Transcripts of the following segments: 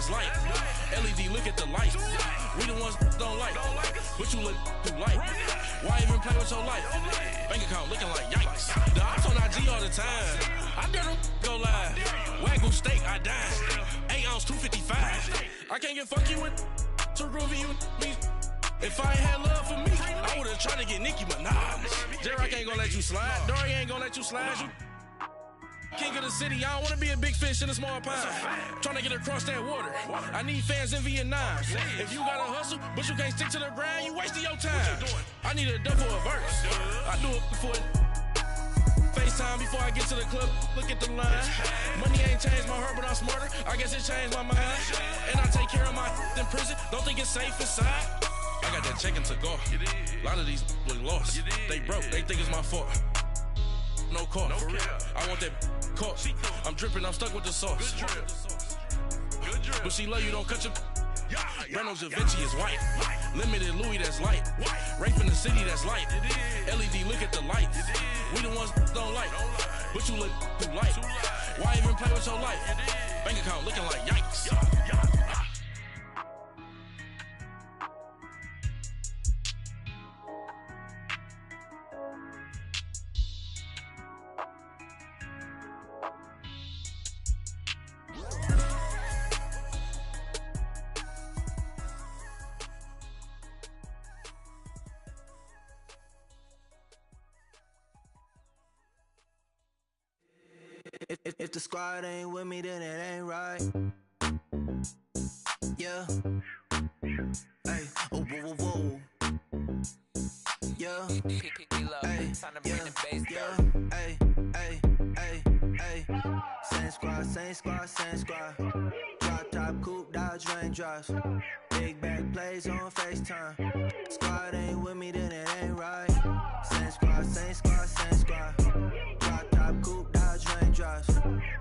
that's light. LED, look at the light. We the ones don't like, but you look too light. Why even play with your life? Bank account looking like yikes. The ops on IG all the time. I dare them go live. Wagyu steak, I dine. 8 ounce, 255. I can't get fuck you with to groovy you me. If I ain't had love for me, I would've tried to get Nicki Minaj. J-Rock ain't gonna let you slide. Dory ain't gonna let you slide. You king of the city, I don't wanna be a big fish in a small pond. Trying to get across that water. I need fans in Vietnam. If you gotta hustle, but you can't stick to the grind, you wasting your time. I need a double a verse. I do it for FaceTime before I get to the club. Look at the line. Money ain't changed my heart, but I'm smarter. I guess it changed my mind. And I take care of my in prison. Don't think it's safe inside. I got that check and took off. A lot of these look lost. They broke. They think it's my fault. No call, for real. I want that caught. I'm dripping, I'm stuck with the sauce. But she love you, don't cut your. Brando Javinci is white. Limited Louis, that's light. Rape in the city, that's light. LED, look at the light. We the ones don't like, but you look too light. Why even play with your life? Bank account looking like yikes. If the squad ain't with me, then it ain't right. Yeah. Hey, oh, whoa, whoa, whoa. Yeah. Hey, yeah. Hey, hey, hey, hey. Same squad, same squad, same squad. Drop top, coupe, Dodge raindrops. Big back plays on FaceTime. Squad ain't with me, then it ain't right. Same squad, same squad, same squad. Drop top, coupe, Dodge raindrops.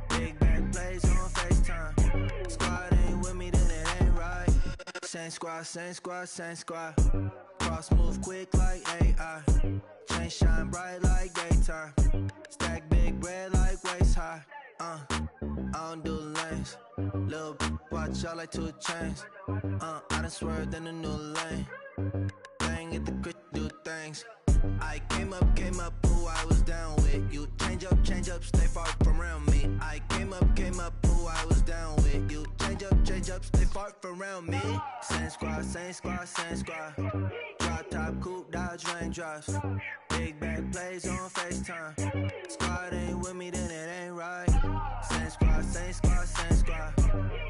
Big back plays on FaceTime. Squad ain't with me, then it ain't right. Same squad, same squad, same squad. Cross move quick like AI. Chain shine bright like daytime. Stack big bread like waist high. I don't do lanes. Little watch out like 2 chains. I done swerved in a new lane. Bang at the crit, do things. I came up, who I was down with. You change up, stay far from around me. I came up, who I was down with. You change up, stay far from around me. Same squad, same squad, same squad. Drop top, coupe, Dodge raindrops. Big back plays on FaceTime. Squad ain't with me, then it ain't right. Same squad, same squad, same squad.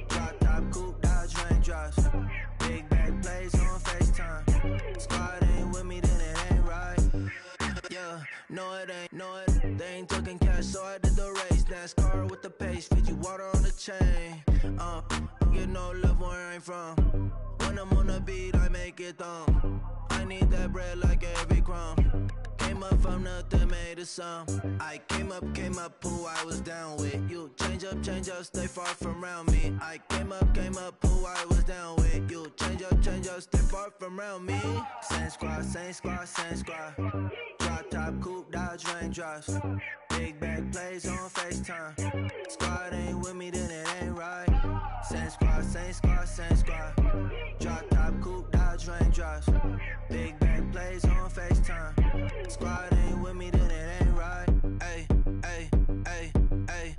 Drop top, coupe, Dodge raindrops. Big back plays on FaceTime. Squad ain't with me, then it ain't right. Yeah, no it ain't, no it. They ain't talking cash, so I did the race. NASCAR with the pace, feed you water on the chain. Get no love where I'm from. When I'm on the beat, I make it thumb. I need that bread like every crumb. Came up from nothing, made a sum. I came up, who I was down with. You change up, stay far from around me. I came up, who I was down with. You change up, stay far from around me. Same squad, same squad, same squad. Drop top, coupe, Dodge raindrops. Big back plays on FaceTime. Squad ain't with me, then it ain't right. Same squad, same squad, same squad. Drop top, coupe, Dodge raindrops. Big back plays on FaceTime. Squad ain't with me, then it ain't right. Ay, ay, ay, ay.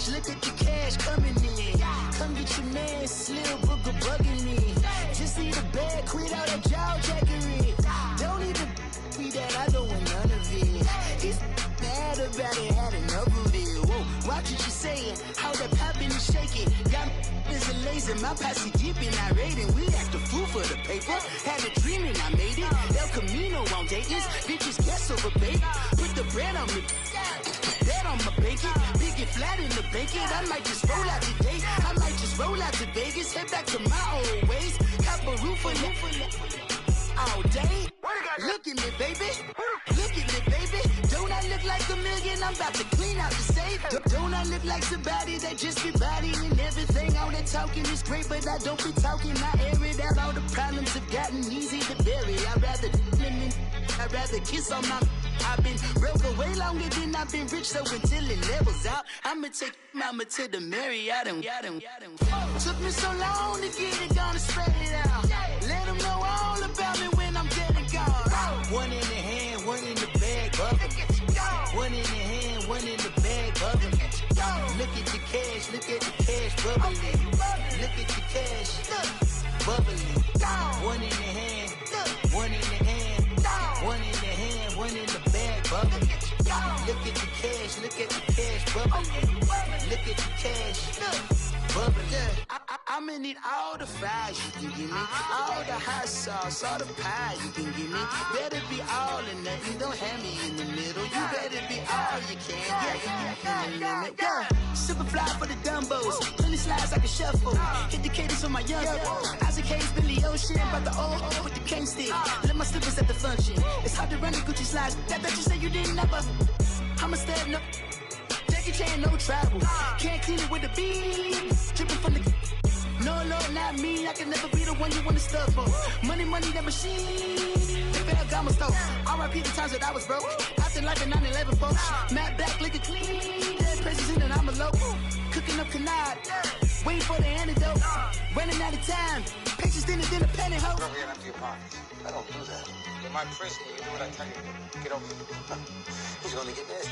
Look at the cash coming in. Come get your man, Slim Booger bugging me. Just need a bag, quit all that jaw jackery. Don't even be that, I don't want none of it. He's mad about it, had enough of it. Whoa, watch what you saying, how that poppin' and shaking. Got is a blazing, my posse deep and irate, and we act a fool for the paper. Had a dream and I made it. El Camino on Dayton's, bitches guess over bait. Put the bread on me, that on my bacon. Big and flat in the bacon. I might just roll out today. I might just roll out to Vegas, head back to my old ways. Cop a roof for all day. Look at me, baby. Look at me, baby. Don't I look like a million? I'm about to clean out the safe. Don't I look like somebody that just be bodying everything? All that talking is great, but I don't be talking. I air it out. All the problems have gotten easy to bury. I'd rather kiss on my. I've been broke way longer than I've been rich, so until it levels out, I'ma take mama to the Marriott and took me so long to get it, gonna spread it out. Let them know all about me when I'm dead and gone. One in the hand, one in the bag, bubbling. One in the hand, one in the bag, bubbling. Look at the cash, look at the cash bubbling. Look at the cash, bubbling. One in the hand, one in the hand, one in the hand, one in the bag, bubbling. Look at the cash, look at the cash bubbling. Look at the cash, bubbling. I'ma need all the fries you can give me, all the hot sauce, all the pie you can give me. Better be all or nothing, don't have me in the middle. You better be all you can. Yeah. Super fly for the Dumbos, plenty slides like a shuffle. Hit the cadence on my young Isaac Hayes, Billy Ocean, about the old with the cane stick. Let my slippers at the function. It's hard to run the Gucci slides. That you say you didn't never. I'ma step no. Jackie Chan, no travel. Can't clean it with the beat. Dripping from the. No, Lord, not me. I can never be the one you want to stuff for. Money, that machine. They fell down my stove. R.I.P. the times that I was broke. Acting like a 9/11 folks. Matt Black, liquor clean. Dead president and I'm a local. Cooking up canard. Waiting for the antidote. Running out of time. Patience thinner than a pantyhose. Go over here and empty your pockets. I don't do that. In my prison, you do what I tell you to do. Get over here. He's gonna get nasty.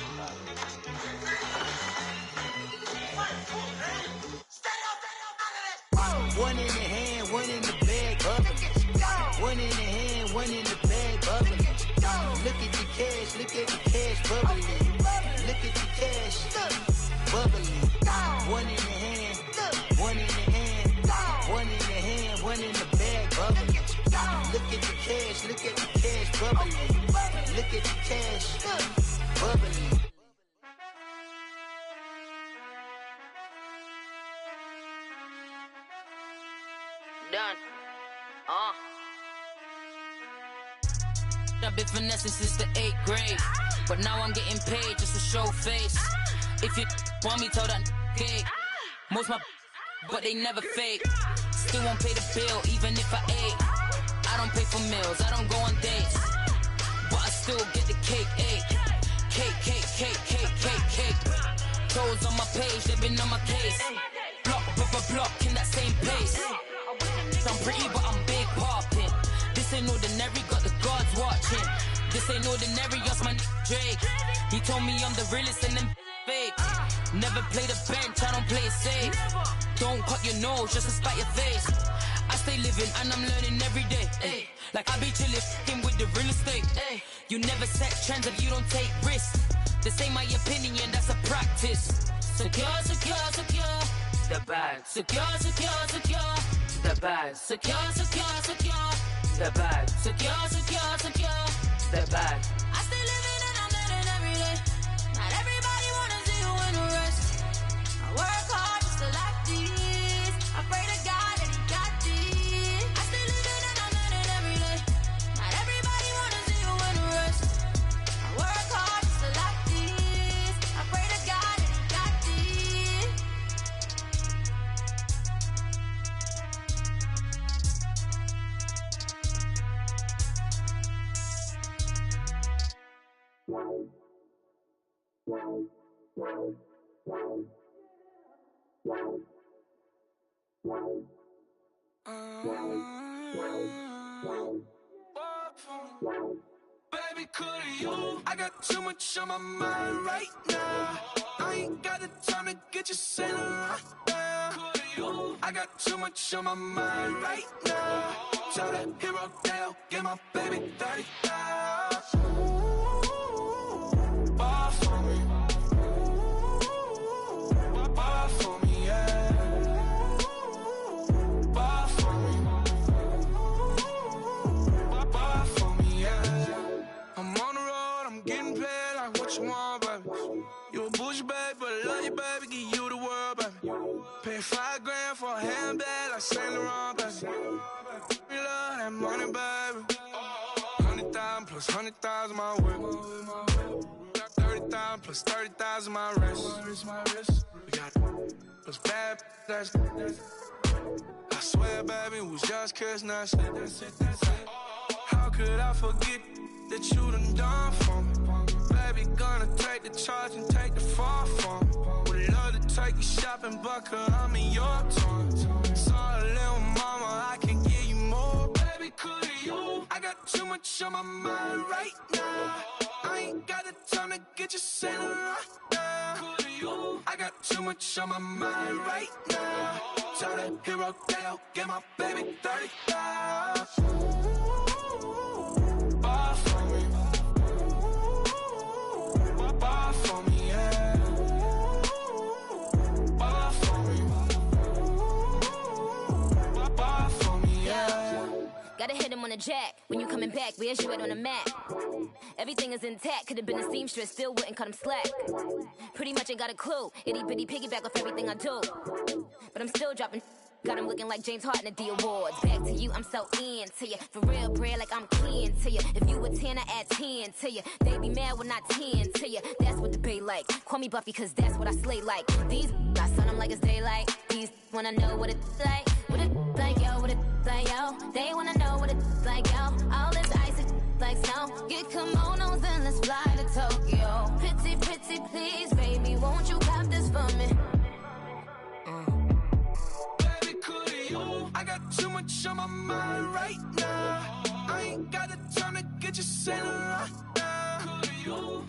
One in the hand, one in the bag, bubbling. One in the hand, one in the bag, bubbling. Look at the cash, look at the cash bubbling. Look at the cash, bubbling. One in the hand, one in the hand, one in the hand, one in the bag, bubbling. Look at the cash, look at the cash bubbling. Look at the cash, bubbling. Done. I've been finessing since the 8th grade, but now I'm getting paid just to show face. If you want me, tell that gay. Most my but they never fake. Still won't pay the bill, even if I ate. I don't pay for meals, I don't go on dates, but I still get the cake, cake. Trolls on my page, they've been on my case. Block in that same pace. I'm pretty, but I'm big poppin'. This ain't ordinary, got the gods watching. This ain't ordinary, that's my Drake. He told me I'm the realest and them fake. Never play the bench, I don't play it safe. Don't cut your nose just to spite your face. I stay living and I'm learning every day. Ay. Like I be chillin' with the real estate. Ay. You never set trends if you don't take risks. This ain't my opinion, that's a practice. Secure. The bag. Secure. The bag. Secure. The bag. Secure. The bag. I stay living and I'm learning every day. Not everybody wanna see you in a rush. I work hard just to like this. I pray to God that he got this. I stay living and I'm learning every day. Not everybody wanna see you in a rush. I work hard just to like this. I pray to God that he got this. Baby, could you? I got too much on my mind right now. I ain't got the time to get you sailing right now. Could you? I got too much on my mind right now. Tell that hero Dale, get my baby 30,000. Bar for me. Bar for me, yeah. Gucci, baby, but I love you, baby. Give you the world, baby. Pay $5 grand for a handbag like Saint Laurent, baby. We love that money, baby. 100,000 plus 100,000 my whip. 30,000 plus 30,000 my wrist. We got those bad, that's I swear, baby, we was just kissing, that's it. How could I forget that you done for me? Baby, gonna take the charge and take the fall from me. Would love to take you shopping, but cause I'm in your town. Sorry, little mama, I can give you more. Baby, could you? I got too much on my mind right now. I ain't got the time to get you sailing right now. Could you? I got too much on my mind right now. Tell the hero that I'll get my baby 30,000. Bar for me. Bar for me, yeah. Bar for me. Bar for me, yeah. Gotta hit him on the jack. When you coming back, where's you at on the map? Everything is intact. Could've been a seamstress, still wouldn't cut him slack. Pretty much ain't got a clue. Itty bitty piggyback off everything I do. But I'm still dropping. Got him looking like James Harden at the awards. Back to you, I'm so into you. For real, bread, like I'm kin to you. If you a 10, I add 10 to you. They be mad when I 10 to you. That's what the bay like. Call me Buffy, cause that's what I slay like. These, I son them like it's daylight. These wanna know what it's like. What it like, yo, what it like, yo. They wanna know what it's like, yo. All this ice is like snow. Get kimonos and let's fly to Tokyo. Pretty, pretty, please, baby, won't you cop this for me? I got too much on my mind right now. I ain't got the time to get you sailing right now.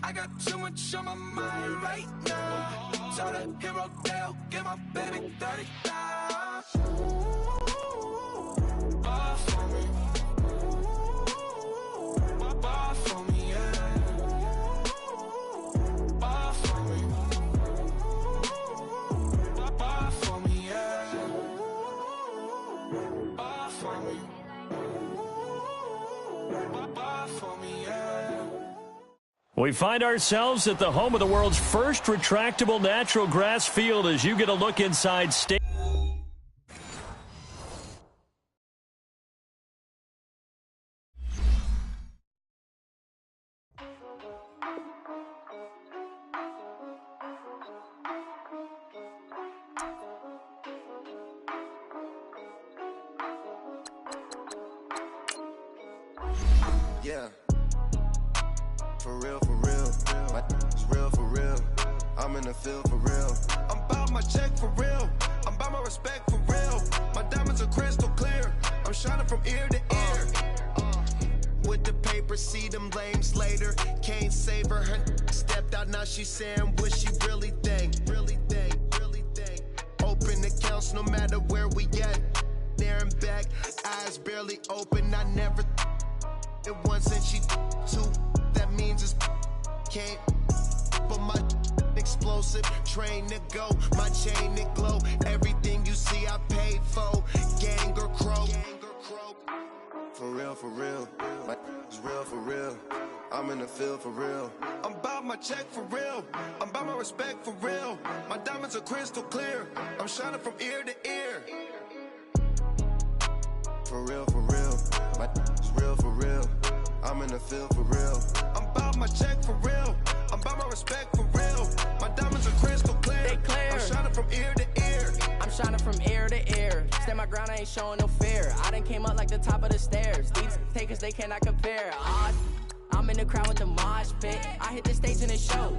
I got too much on my mind right now. Tell the hero that I'll get my baby 30,000. Bar for me. Bar for me, yeah. Bar for me. Bar for me, yeah. Bar for me. Bar for me, yeah. We find ourselves at the home of the world's first retractable natural grass field as you get a look inside state. Yeah, for real, for real. My it's real, for real. I'm in the field, for real. I'm about my check, for real. I'm about my respect, for real. My diamonds are crystal clear. I'm shining from ear to ear. With the paper, see them lames later. Can't save her. Her stepped out, now she's saying what she really think. Really think, really think. Open accounts no matter where we at. There and back, eyes barely open. I never it once and she two, that means it's can't. But my explosive, train to go, my chain it glow. Everything you see I paid for, gang or croak. For real, for real, my is real, for real. I'm in the field, for real. I'm about my check, for real. I'm about my respect, for real. My diamonds are crystal clear. I'm shining from ear to ear. For real, for real, my is real, for real. I'm in the field, for real. I'm about my check, for real. I'm about my respect, for real. My diamonds are crystal clear. They clear. I'm shining from ear to ear. I'm shining from ear to ear. Stand my ground, I ain't showing no fear. I done came up like the top of the stairs. These takers, they cannot compare. I'm in the crowd with the mosh pit. I hit the stage in the show.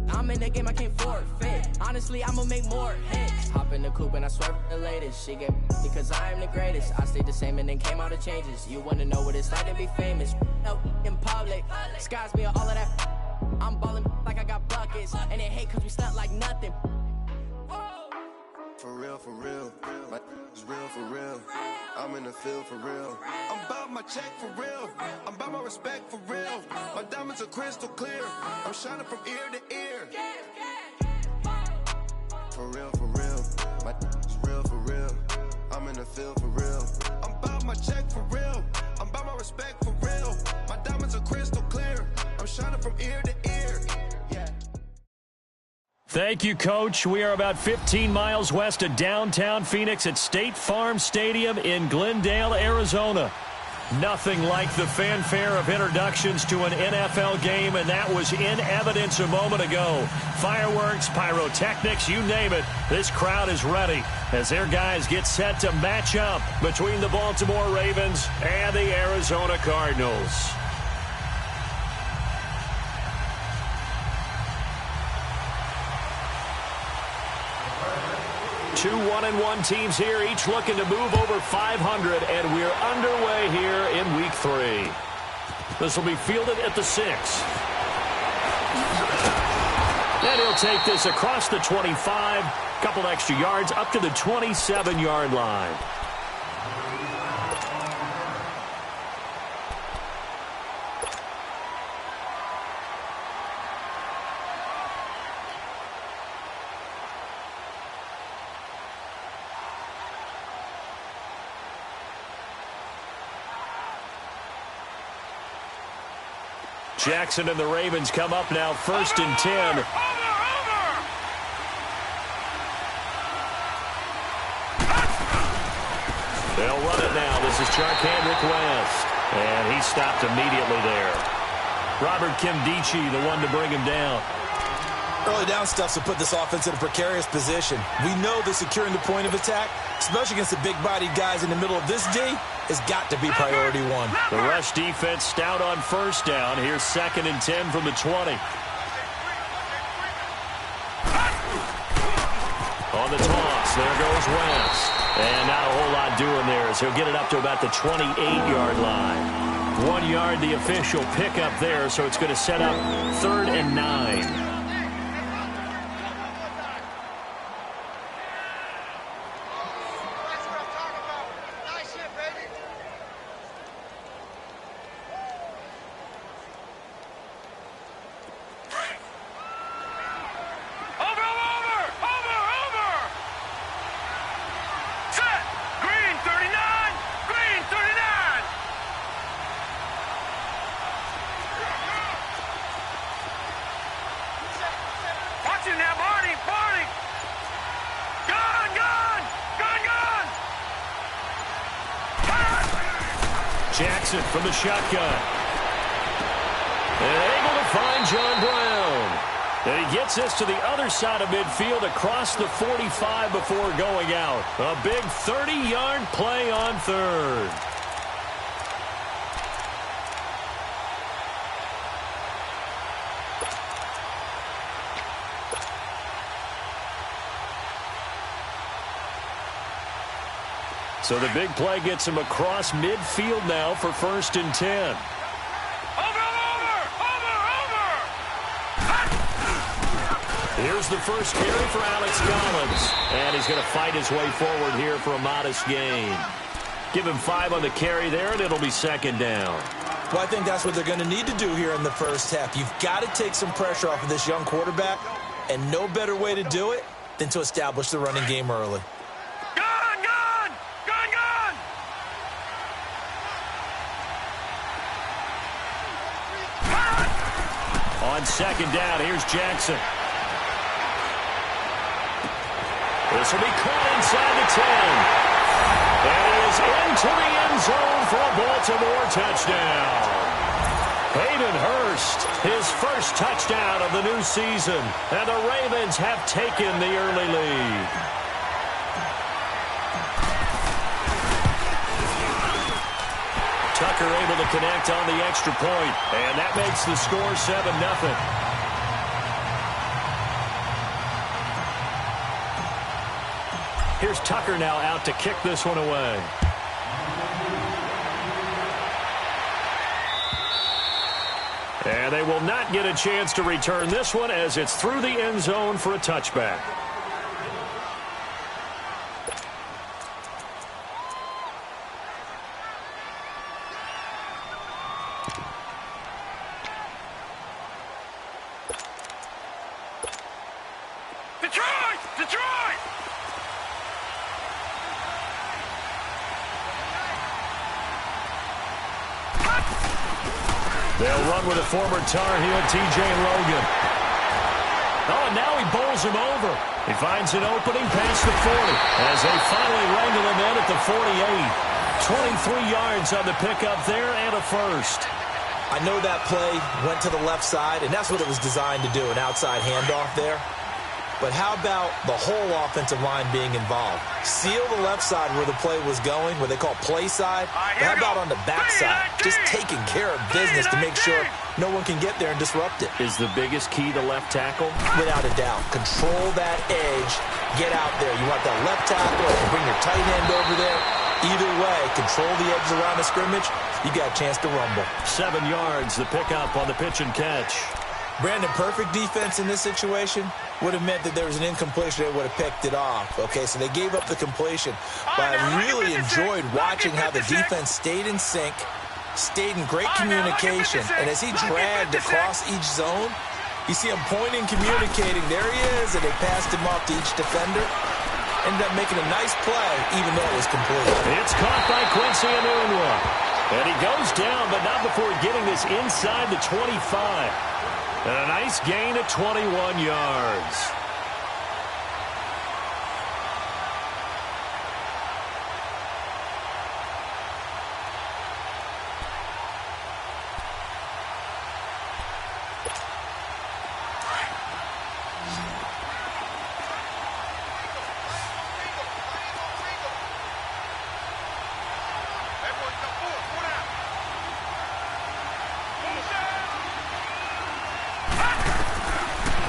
I'm in the game, I can't forfeit. Honestly, I'ma make more hits. Hop in the coupe and I swerve the latest. She get because I am the greatest. I stayed the same and then came out of changes. You wanna know what it's like to be famous? No, in public, skies me all of that. I'm ballin' like I got buckets. And they hate cause we stunt like nothing. For real, for real. My is real, for real. I'm in the field, for real. I'm about my check, for real. I'm about my respect, for real. My diamonds are crystal clear. I'm shining from ear to ear. For real, for real. My is real, for real. I'm in the field, for real. I'm about my check, for real. I'm about my respect, for real. My diamonds are crystal clear. I'm shining from ear to ear. Yeah. Thank you, Coach. We are about 15 miles west of downtown Phoenix at State Farm Stadium in Glendale, Arizona. Nothing like the fanfare of introductions to an NFL game, and that was in evidence a moment ago. Fireworks, pyrotechnics, you name it. This crowd is ready as their guys get set to match up between the Baltimore Ravens and the Arizona Cardinals. Two 1-1 teams here, each looking to move over 500, and we're underway here in Week 3. This will be fielded at the 6. And he'll take this across the 25, couple extra yards up to the 27-yard line. Jackson and the Ravens come up now, 1st and 10. They'll run it now. This is Charkandrick West. And he stopped immediately there. Robert Kimdichie, the one to bring him down. Early down stuff to put this offense in a precarious position. We know that securing the point of attack, especially against the big-bodied guys in the middle of this D, has got to be priority one. The rush defense stout on 1st down. Here's 2nd and 10 from the 20. On the toss, there goes West. And not a whole lot doing there as he'll get it up to about the 28-yard line. 1 yard, the official pickup there, so it's going to set up 3rd and 9. Jackson from the shotgun. And able to find John Brown. And he gets this to the other side of midfield across the 45 before going out. A big 30-yard play on 3rd. So the big play gets him across midfield now for 1st and 10. Here's the first carry for Alex Collins. And he's going to fight his way forward here for a modest gain. Give him 5 on the carry there, and it'll be 2nd down. Well, I think that's what they're going to need to do here in the first half. You've got to take some pressure off of this young quarterback, and no better way to do it than to establish the running game early. On 2nd down, here's Jackson. This will be caught inside the 10. And he is into the end zone for a Baltimore touchdown. Hayden Hurst, his first touchdown of the new season. And the Ravens have taken the early lead. Tucker able to connect on the extra point, and that makes the score 7-0. Here's Tucker now out to kick this one away. And they will not get a chance to return this one as it's through the end zone for a touchback. They'll run with a former Tar Heel, T.J. Logan. Oh, and now he bowls him over. He finds an opening past the 40 as they finally wrangle him in at the 48. 23 yards on the pickup there and a first. I know that play went to the left side, and that's what it was designed to do, an outside handoff there. But how about the whole offensive line being involved? Seal the left side where the play was going, what they call play side. But how about on the back side? Just taking care of business to make sure no one can get there and disrupt it. Is the biggest key to left tackle? Without a doubt. Control that edge. Get out there. You want that left tackle or bring your tight end over there. Either way, control the edge around the scrimmage. You got a chance to rumble. 7 yards, the pickup on the pitch and catch. Brandon, perfect defense in this situation would have meant that there was an incompletion. They would have picked it off. Okay, so they gave up the completion. But I really enjoyed watching how the defense stayed in sync, stayed in great communication. And as he dragged across each zone, you see him pointing, communicating. There he is, and they passed him off to each defender. Ended up making a nice play, even though it was complete. It's caught by Quincy Enunwa. And he goes down, but not before getting this inside the 25. And a nice gain of 21 yards.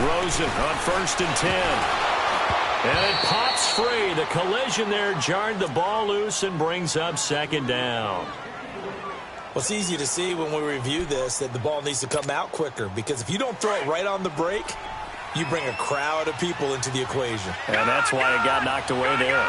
Rosen on 1st and 10. And it pops free. The collision there jarred the ball loose and brings up 2nd down. Well, it's easy to see when we review this that the ball needs to come out quicker, because if you don't throw it right on the break, you bring a crowd of people into the equation. And that's why it got knocked away there.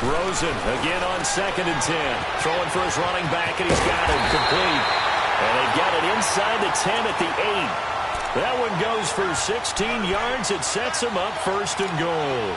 Rosen again on 2nd and 10. Throwing for his running back, and he's got it complete. And they got it inside the 10 at the 8. That one goes for 16 yards. It sets him up 1st and goal.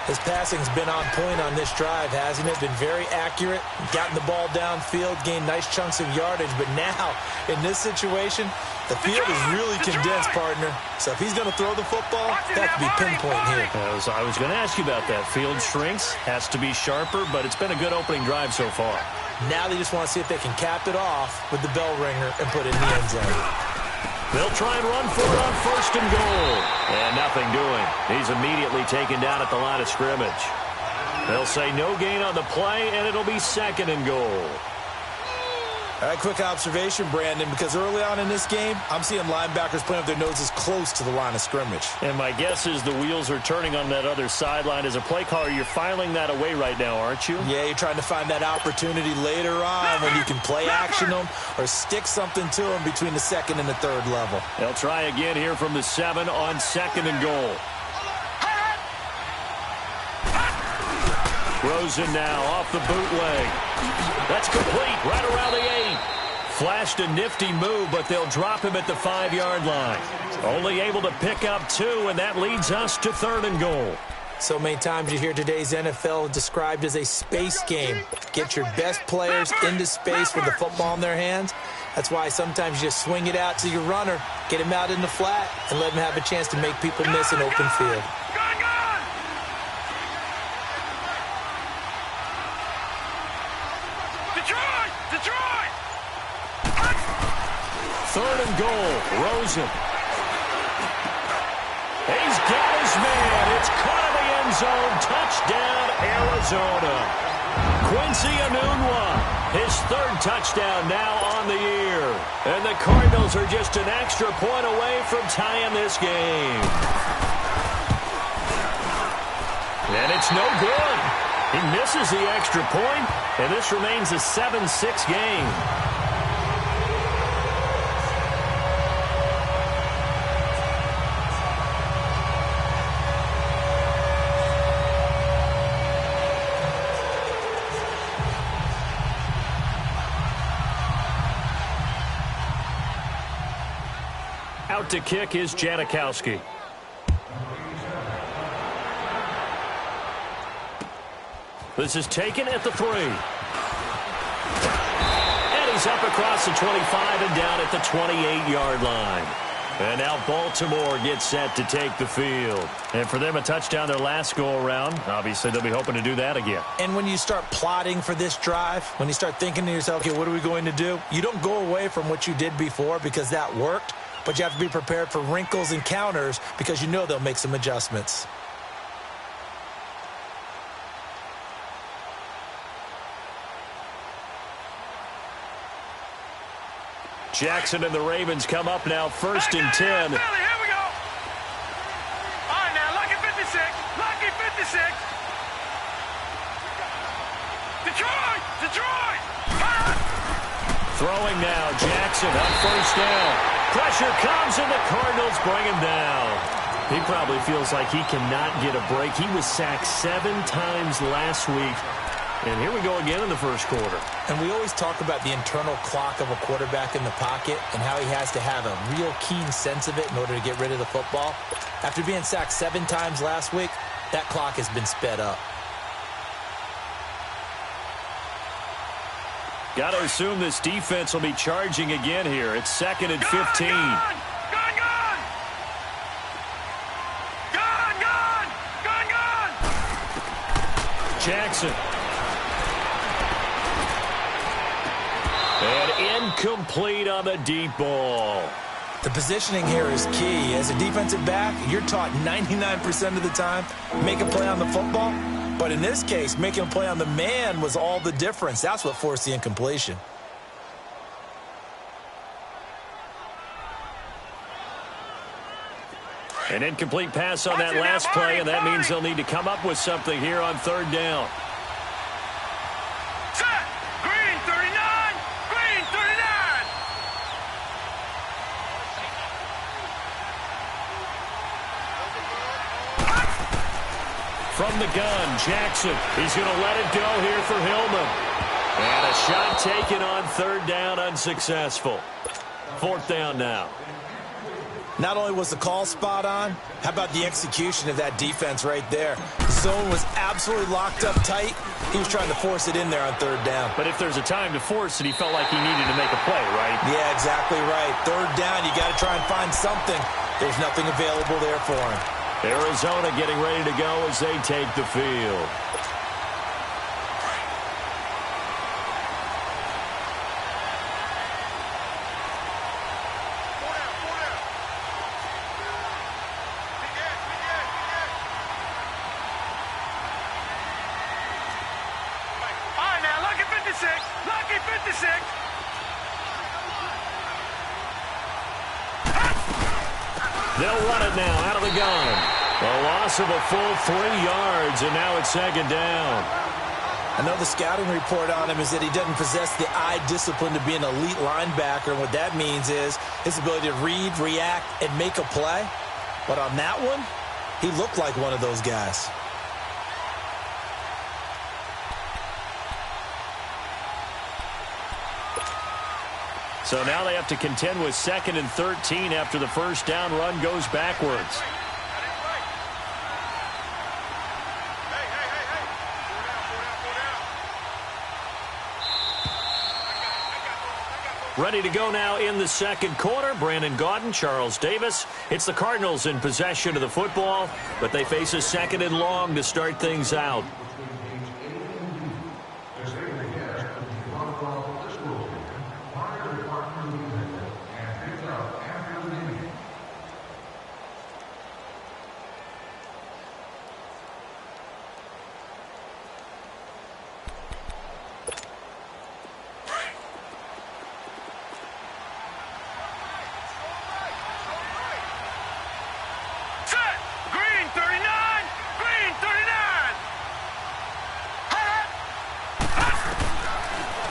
His passing's been on point on this drive, hasn't it? Been very accurate, gotten the ball downfield, gained nice chunks of yardage. But now, in this situation, the field is really condensed, partner. So if he's going to throw the football, that could be pinpoint here. I was going to ask you about that. Field shrinks, has to be sharper, but it's been a good opening drive so far. Now they just want to see if they can cap it off with the bell ringer and put it in the end zone. They'll try and run for it on 1st and goal. And nothing doing. He's immediately taken down at the line of scrimmage. They'll say no gain on the play, and it'll be 2nd and goal. All right, quick observation, Brandon, because early on in this game, I'm seeing linebackers playing with their noses close to the line of scrimmage. And my guess is the wheels are turning on that other sideline. As a play caller, you're filing that away right now, aren't you? Yeah, you're trying to find that opportunity later on when you can play action them or stick something to them between the 2nd and the 3rd level. They'll try again here from the 7 on 2nd and goal. Rosen now off the bootleg. That's complete right around the 8. Flashed a nifty move, but they'll drop him at the 5-yard line. Only able to pick up 2, and that leads us to 3rd and goal. So many times you hear today's NFL described as a space game. Get your best players into space with the football in their hands. That's why sometimes you just swing it out to your runner, get him out in the flat, and let him have a chance to make people miss an open field. Detroit! 3rd and goal, Rosen. He's got his man. It's caught in the end zone. Touchdown, Arizona. Quincy Enunwa, his 3rd touchdown now on the year. And the Cardinals are just an extra point away from tying this game. And it's no good. He misses the extra point, and this remains a 7-6 game. Out to kick is Janikowski. This is taken at the 3. And he's It's up across the 25 and down at the 28-yard line. And now Baltimore gets set to take the field. And for them, a touchdown their last go-around. Obviously, they'll be hoping to do that again. And when you start plotting for this drive, when you start thinking to yourself, okay, what are we going to do? You don't go away from what you did before because that worked, but you have to be prepared for wrinkles and counters because you know they'll make some adjustments. Jackson and the Ravens come up now, 1st and 10. Here we go. All right, now, Lucky 56. Lucky 56. Detroit. Throwing now, Jackson on 1st down. Pressure comes, and the Cardinals bring him down. He probably feels like he cannot get a break. He was sacked 7 times last week. And here we go again in the first quarter. And we always talk about the internal clock of a quarterback in the pocket and how he has to have a real keen sense of it in order to get rid of the football. After being sacked 7 times last week, that clock has been sped up. Got to assume this defense will be charging again here. It's 2nd and 15. Gone! Jackson. And incomplete on the deep ball. The positioning here is key. As a defensive back, you're taught 99% of the time, make a play on the football. But in this case, making a play on the man was all the difference. That's what forced the incompletion. An incomplete pass on that last play, and that means they'll need to come up with something here on 3rd down. Set! Green 39! Green 39! From the gun, Jackson. He's going to let it go here for Hillman. And a shot taken on 3rd down, unsuccessful. 4th down now. Not only was the call spot on, how about the execution of that defense right there? Zone was absolutely locked up tight. He was trying to force it in there on 3rd down. But if there's a time to force it, he felt like he needed to make a play, right? Yeah, exactly right. 3rd down, you got to try and find something. There's nothing available there for him. Arizona getting ready to go as they take the field. Lucky 56. They'll run it now out of the gun. A loss of a full 3 yards, and now it's 2nd down. I know the scouting report on him is that he doesn't possess the eye discipline to be an elite linebacker, and what that means is his ability to read, react, and make a play. But on that one, he looked like one of those guys. So now they have to contend with 2nd and 13 after the first down run goes backwards. Ready to go now in the second quarter. Brandon Gaudin, Charles Davis. It's the Cardinals in possession of the football, but they face a 2nd and long to start things out.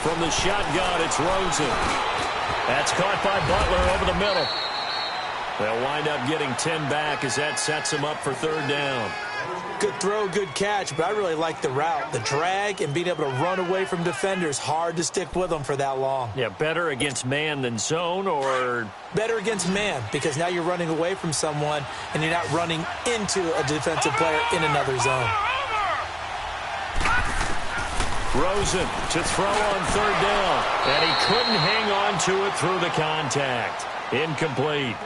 From the shotgun, it's Rosen. That's caught by Butler over the middle. They'll wind up getting 10 back as that sets them up for 3rd down. Good throw, good catch, but I really like the route. The drag and being able to run away from defenders, hard to stick with them for that long. Yeah, better against man than zone, or? Better against man, because now you're running away from someone and you're not running into a defensive player in another zone. Rosen to throw on third down, and he couldn't hang on to it through the contact. Incomplete.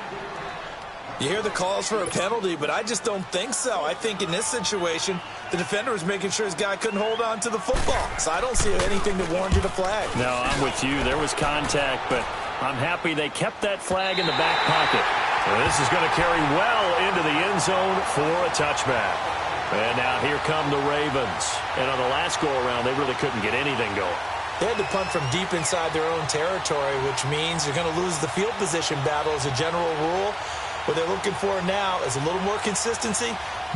You hear the calls for a penalty, but I just don't think so. I think in this situation, the defender was making sure his guy couldn't hold on to the football. So I don't see anything that warranted a flag. No, I'm with you. There was contact, but I'm happy they kept that flag in the back pocket. And this is going to carry well into the end zone for a touchback. And now here come the Ravens. And on the last go-around, they really couldn't get anything going. They had to punt from deep inside their own territory, which means you're going to lose the field position battle as a general rule. What they're looking for now is a little more consistency,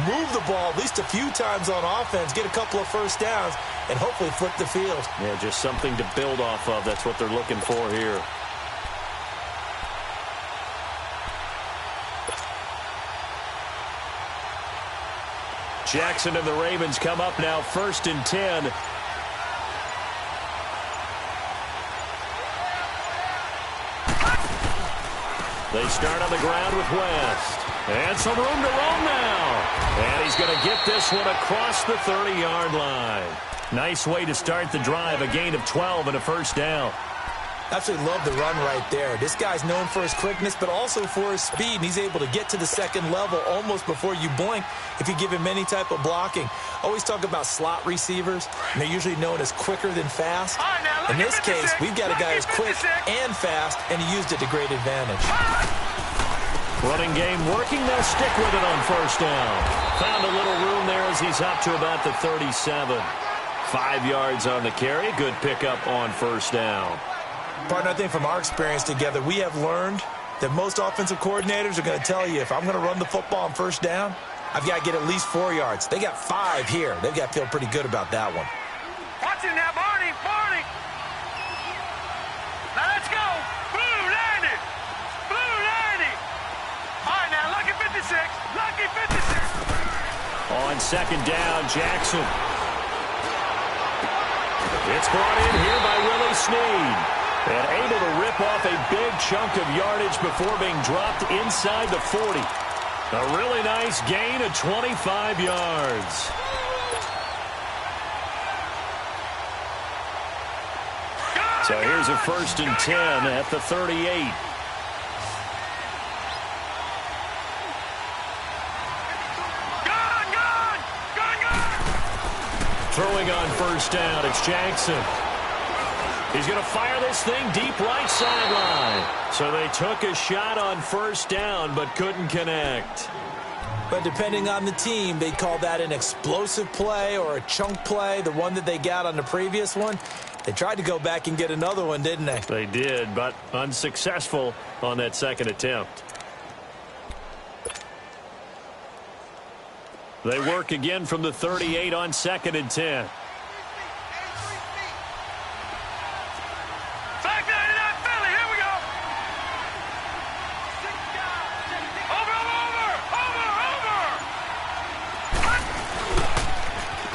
move the ball at least a few times on offense, get a couple of first downs, and hopefully flip the field. Yeah, just something to build off of. That's what they're looking for here. Jackson and the Ravens come up now 1st and 10. They start on the ground with West. And some room to roam now. And he's going to get this one across the 30-yard line. Nice way to start the drive, a gain of 12 and a first down. Absolutely love the run right there. This guy's known for his quickness, but also for his speed. And he's able to get to the second level almost before you blink if you give him any type of blocking. Always talk about slot receivers, and they're usually known as quicker than fast. In this case, we've got a guy who's quick and fast, and he used it to great advantage. Running game working. They'll stick with it on first down. Found a little room there as he's up to about the 37. 5 yards on the carry. Good pickup on first down. Partner, I think from our experience together, we have learned that most offensive coordinators are going to tell you, if I'm going to run the football on first down, I've got to get at least 4 yards. They got 5 here. They've got to feel pretty good about that one. Watch it now, Barney. Barney. Now let's go. Blue landed. Blue landed. All right, now, lucky 56. Lucky 56. On second down, Jackson. It's brought in here by Willie Snead. And able to rip off a big chunk of yardage before being dropped inside the 40. A really nice gain of 25 yards. So here's a 1st and 10 at the 38. Throwing on first down, it's Jackson. He's going to fire this thing deep right sideline. So they took a shot on first down but couldn't connect. But depending on the team, they call that an explosive play or a chunk play, the one that they got on the previous one. They tried to go back and get another one, didn't they? They did, but unsuccessful on that second attempt. They work again from the 38 on 2nd and 10.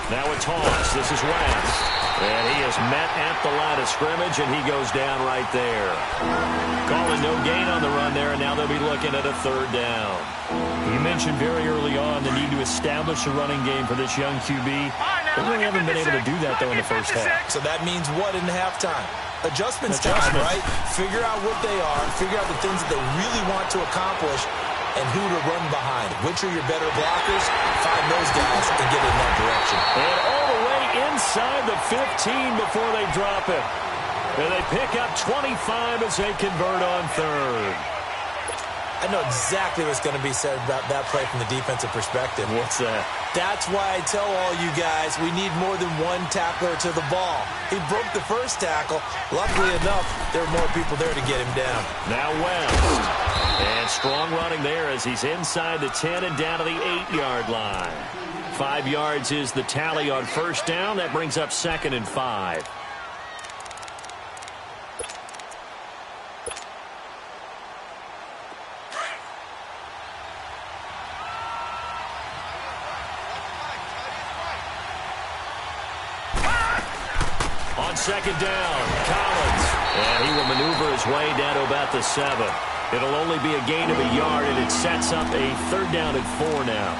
Now a toss. This is West. And he is met at the line of scrimmage, and he goes down right there. Calling no gain on the run there, and now they'll be looking at a 3rd down. You mentioned very early on the need to establish a running game for this young QB. They really haven't been able to do that, though, in the first half. So that means what in halftime? Adjustments time, right? Figure out what they are, figure out the things that they really want to accomplish, and who to run behind. Which are your better blockers? Find those guys and get in that direction. And all the way inside the 15 before they drop it. And they pick up 25 as they convert on 3rd. I know exactly what's going to be said about that play from the defensive perspective. What's that? That's why I tell all you guys we need more than one tackler to the ball. He broke the first tackle. Luckily enough, there were more people there to get him down. Now West. And strong running there as he's inside the 10 and down to the 8-yard line. 5 yards is the tally on first down. That brings up 2nd and 5. On second down, Collins. And he will maneuver his way down to about the 7. It'll only be a gain of a yard, and it sets up a 3rd down and 4 now.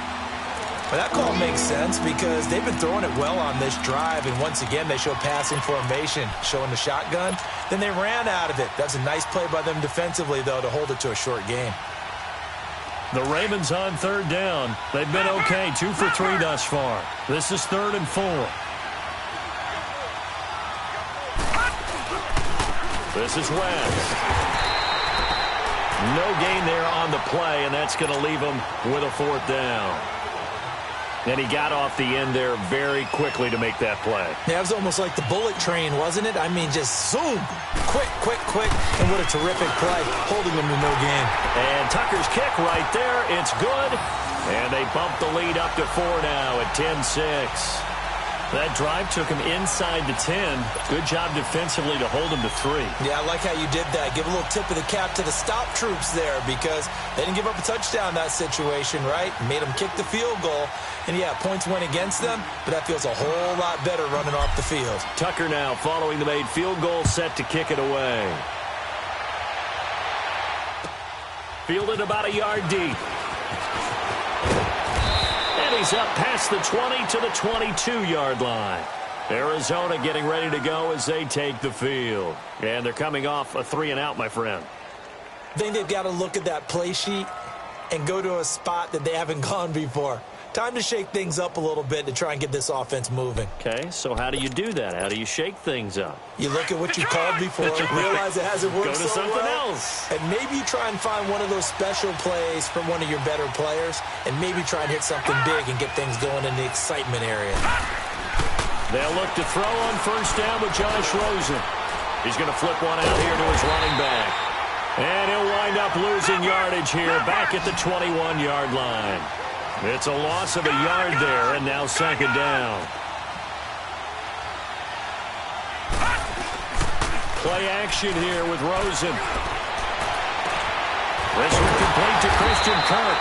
Well, that call makes sense because they've been throwing it well on this drive, and once again, they show passing formation, showing the shotgun. Then they ran out of it. That's a nice play by them defensively, though, to hold it to a short game. The Ravens on third down. They've been okay, 2 for 3 thus far. This is 3rd and 4. This is West. No gain there on the play, and that's going to leave them with a 4th down. And he got off the end there very quickly to make that play. Yeah, it was almost like the bullet train, wasn't it? I mean, just zoom. Quick, quick, quick. And what a terrific play, holding them to no gain. And Tucker's kick right there. It's good. And they bump the lead up to 4 now at 10-6. That drive took him inside the 10. Good job defensively to hold him to 3. Yeah, I like how you did that. Give a little tip of the cap to the stop troops there because they didn't give up a touchdown in that situation, right? Made them kick the field goal. And, yeah, points went against them, but that feels a whole lot better running off the field. Tucker now following the made field goal, set to kick it away. Fielded about a yard deep. And he's up past the 20 to the 22-yard line. Arizona getting ready to go as they take the field. And they're coming off a 3-and-out, my friend. I think they've got to look at that play sheet and go to a spot that they haven't gone before. Time to shake things up a little bit to try and get this offense moving. Okay, so how do you do that? How do you shake things up? You look at what you called before, realize it hasn't worked so well. Go to something else. And maybe you try and find one of those special plays from one of your better players, and maybe try and hit something big and get things going in the excitement area. They'll look to throw on first down with Josh Rosen. He's going to flip one out here to his running back. And he'll wind up losing yardage here back at the 21-yard line. It's a loss of a yard there, and now 2nd down. Play action here with Rosen. This one complete to Christian Kirk.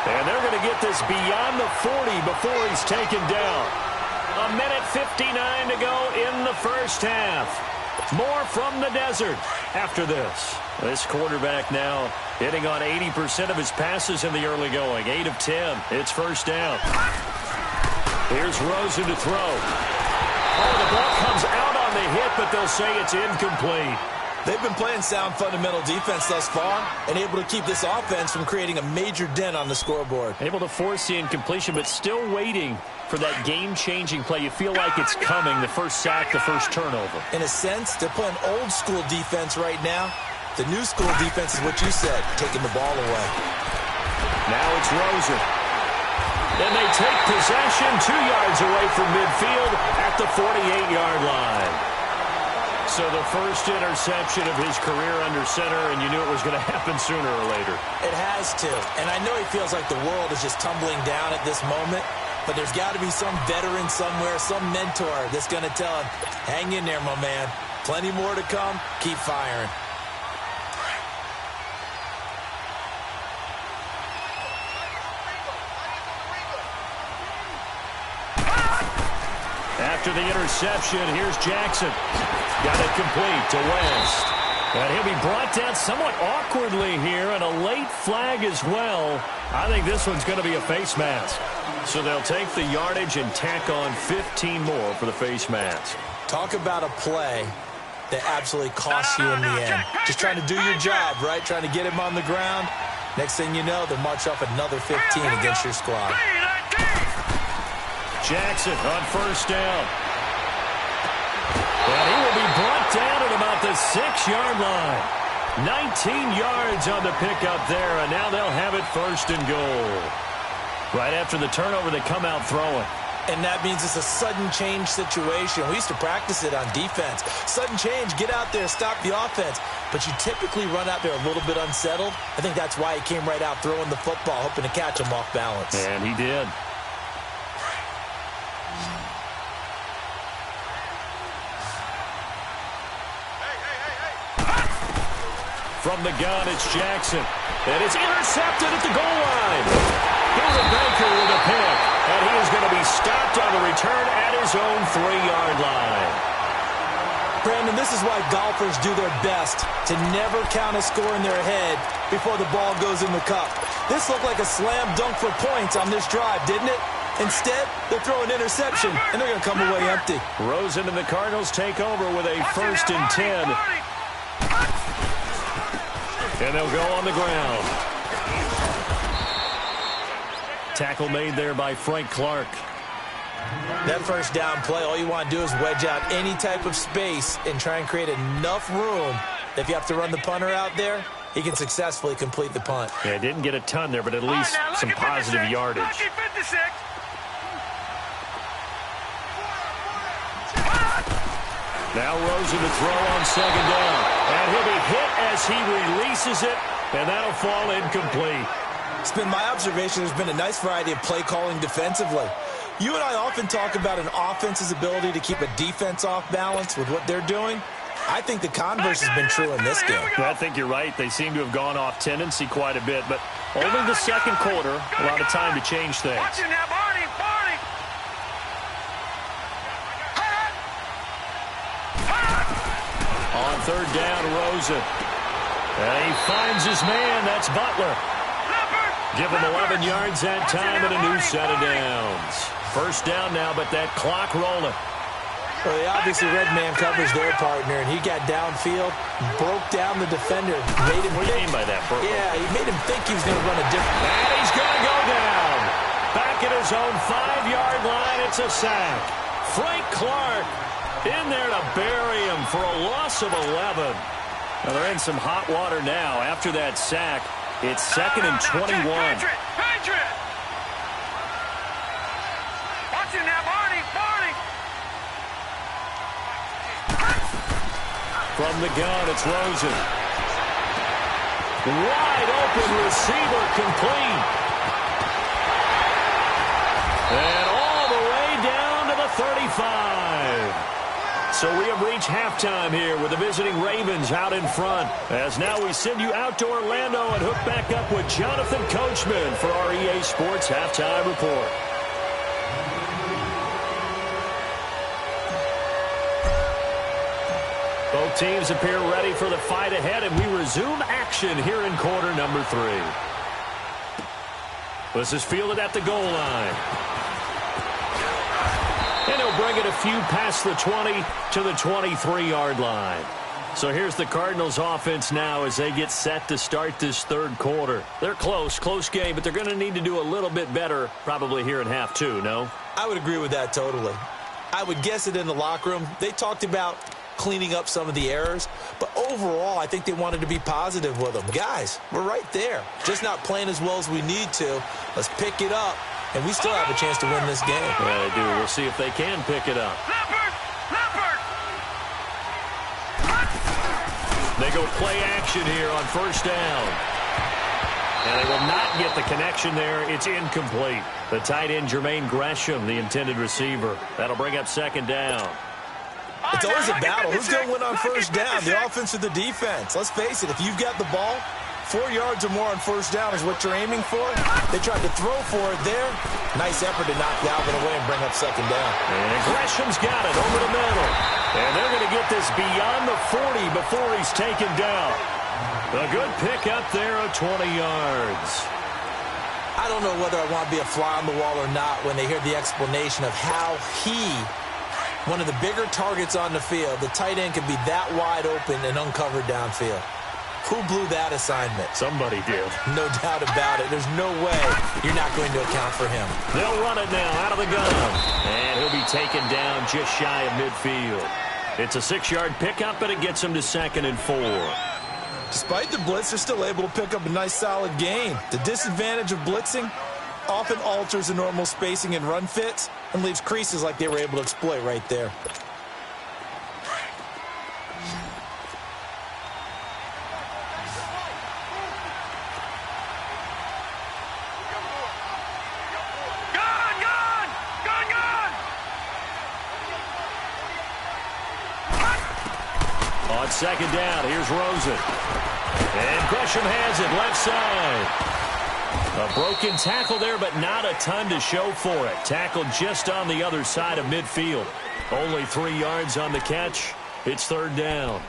And they're going to get this beyond the 40 before he's taken down. 1:59 to go in the first half. More from the desert after this. This quarterback now hitting on 80% of his passes in the early going. 8 of 10. It's first down. Here's Rosen to throw. Oh, the ball comes out on the hit, but they'll say it's incomplete. They've been playing sound fundamental defense thus far and able to keep this offense from creating a major dent on the scoreboard. Able to force the incompletion, but still waiting for that game-changing play. You feel like it's coming, the first sack, the first turnover. In a sense, they're playing old-school defense right now. The new school defense is what you said, taking the ball away. Now it's Rosen. Then they take possession 2 yards away from midfield at the 48-yard line. So the first interception of his career under center, and you knew it was going to happen sooner or later. It has to. And I know he feels like the world is just tumbling down at this moment, but there's got to be some veteran somewhere, some mentor that's going to tell him, hang in there, my man. Plenty more to come. Keep firing. After the interception, here's Jackson. Got it complete to West. And he'll be brought down somewhat awkwardly here, and a late flag as well. I think this one's going to be a face mask. So they'll take the yardage and tack on 15 more for the face mask. Talk about a play that absolutely costs you in the end. Just trying to do your job, right? Trying to get him on the ground. Next thing you know, they'll march off another 15 against your squad. Jackson on first down. And he will be brought down at about the 6-yard line. 19 yards on the pickup there, and now they'll have it first and goal. Right after the turnover, they come out throwing. And that means it's a sudden change situation. We used to practice it on defense. Sudden change, get out there, stop the offense. But you typically run out there a little bit unsettled. I think that's why he came right out throwing the football, hoping to catch him off balance. And he did. From the gun, it's Jackson. And it's intercepted at the goal line. Here's Baker with a pick. And he is going to be stopped on the return at his own 3-yard line. Brandon, this is why golfers do their best to never count a score in their head before the ball goes in the cup. This looked like a slam dunk for points on this drive, didn't it? Instead, they'll throw an interception, and they're going to come away empty. Rosen and the Cardinals take over with a 1st and 10. And they'll go on the ground. Tackle made there by Frank Clark. That first down play, all you want to do is wedge out any type of space and try and create enough room. If you have to run the punter out there, he can successfully complete the punt. Yeah, didn't get a ton there, but at least some positive yardage. Now Rosen to throw on 2nd down. And he'll be hit as he releases it, and that'll fall incomplete. It's been my observation there's been a nice variety of play calling defensively. You and I often talk about an offense's ability to keep a defense off balance with what they're doing. I think the converse has been true in this game. I think you're right. They seem to have gone off tendency quite a bit, but only the 2nd quarter, a lot of time to change things. On 3rd down, Rosen. And he finds his man. That's Butler. Give him 11 yards that time and a new set of downs. 1st down now, but that clock rolling. Well, they obviously red man covers their partner, and he got downfield, broke down the defender, made him What do you mean by that, Purple? Yeah, he made him think he was going to run a different... And he's going to go down. Back at his own 5-yard line, it's a sack. Frank Clark in there to bury him for a loss of 11. Now they're in some hot water now. After that sack, it's 2nd and 21. Patriot! Watch him now, Barney! From the gun, it's Rosen. Wide open receiver, complete. And all the way down to the 35. So we have reached halftime here with the visiting Ravens out in front. As now we send you out to Orlando and hook back up with Jonathan Coachman for our EA Sports Halftime Report. Both teams appear ready for the fight ahead, and we resume action here in quarter number 3. This is fielded at the goal line. And he'll bring it a few past the 20 to the 23-yard line. So here's the Cardinals offense now as they get set to start this 3rd quarter. They're close game, but they're going to need to do a little bit better probably here in half 2, no? I would agree with that totally. I would guess it in the locker room. They talked about cleaning up some of the errors, but overall, I think they wanted to be positive with them. Guys, we're right there. Just not playing as well as we need to. Let's pick it up, and we still have a chance to win this game. Yeah, they do. We'll see if they can pick it up. They go play action here on 1st down. And they will not get the connection there. It's incomplete. The tight end, Jermaine Gresham, the intended receiver. That'll bring up 2nd down. It's always a battle. Who's going to win on 1st down, the offense or the defense? Let's face it, if you've got the ball, 4 yards or more on 1st down is what you're aiming for. They tried to throw for it there. Nice effort to knock Galvin away and bring up 2nd down. And Gresham's got it over the middle. And they're going to get this beyond the 40 before he's taken down. A good pick up there of 20 yards. I don't know whether I want to be a fly on the wall or not when they hear the explanation of how one of the bigger targets on the field, the tight end can be that wide open and uncovered downfield. Who blew that assignment? Somebody did. No doubt about it. There's no way you're not going to account for him. They'll run it now out of the gun. And he'll be taken down just shy of midfield. It's a 6-yard pickup, but it gets him to 2nd and 4. Despite the blitz, they're still able to pick up a nice solid gain. The disadvantage of blitzing often alters the normal spacing and run fits and leaves creases like they were able to exploit right there. On 2nd down, here's Rosen. And Gresham has it left side. A broken tackle there, but not a ton to show for it. Tackled just on the other side of midfield. Only 3 yards on the catch. It's third down.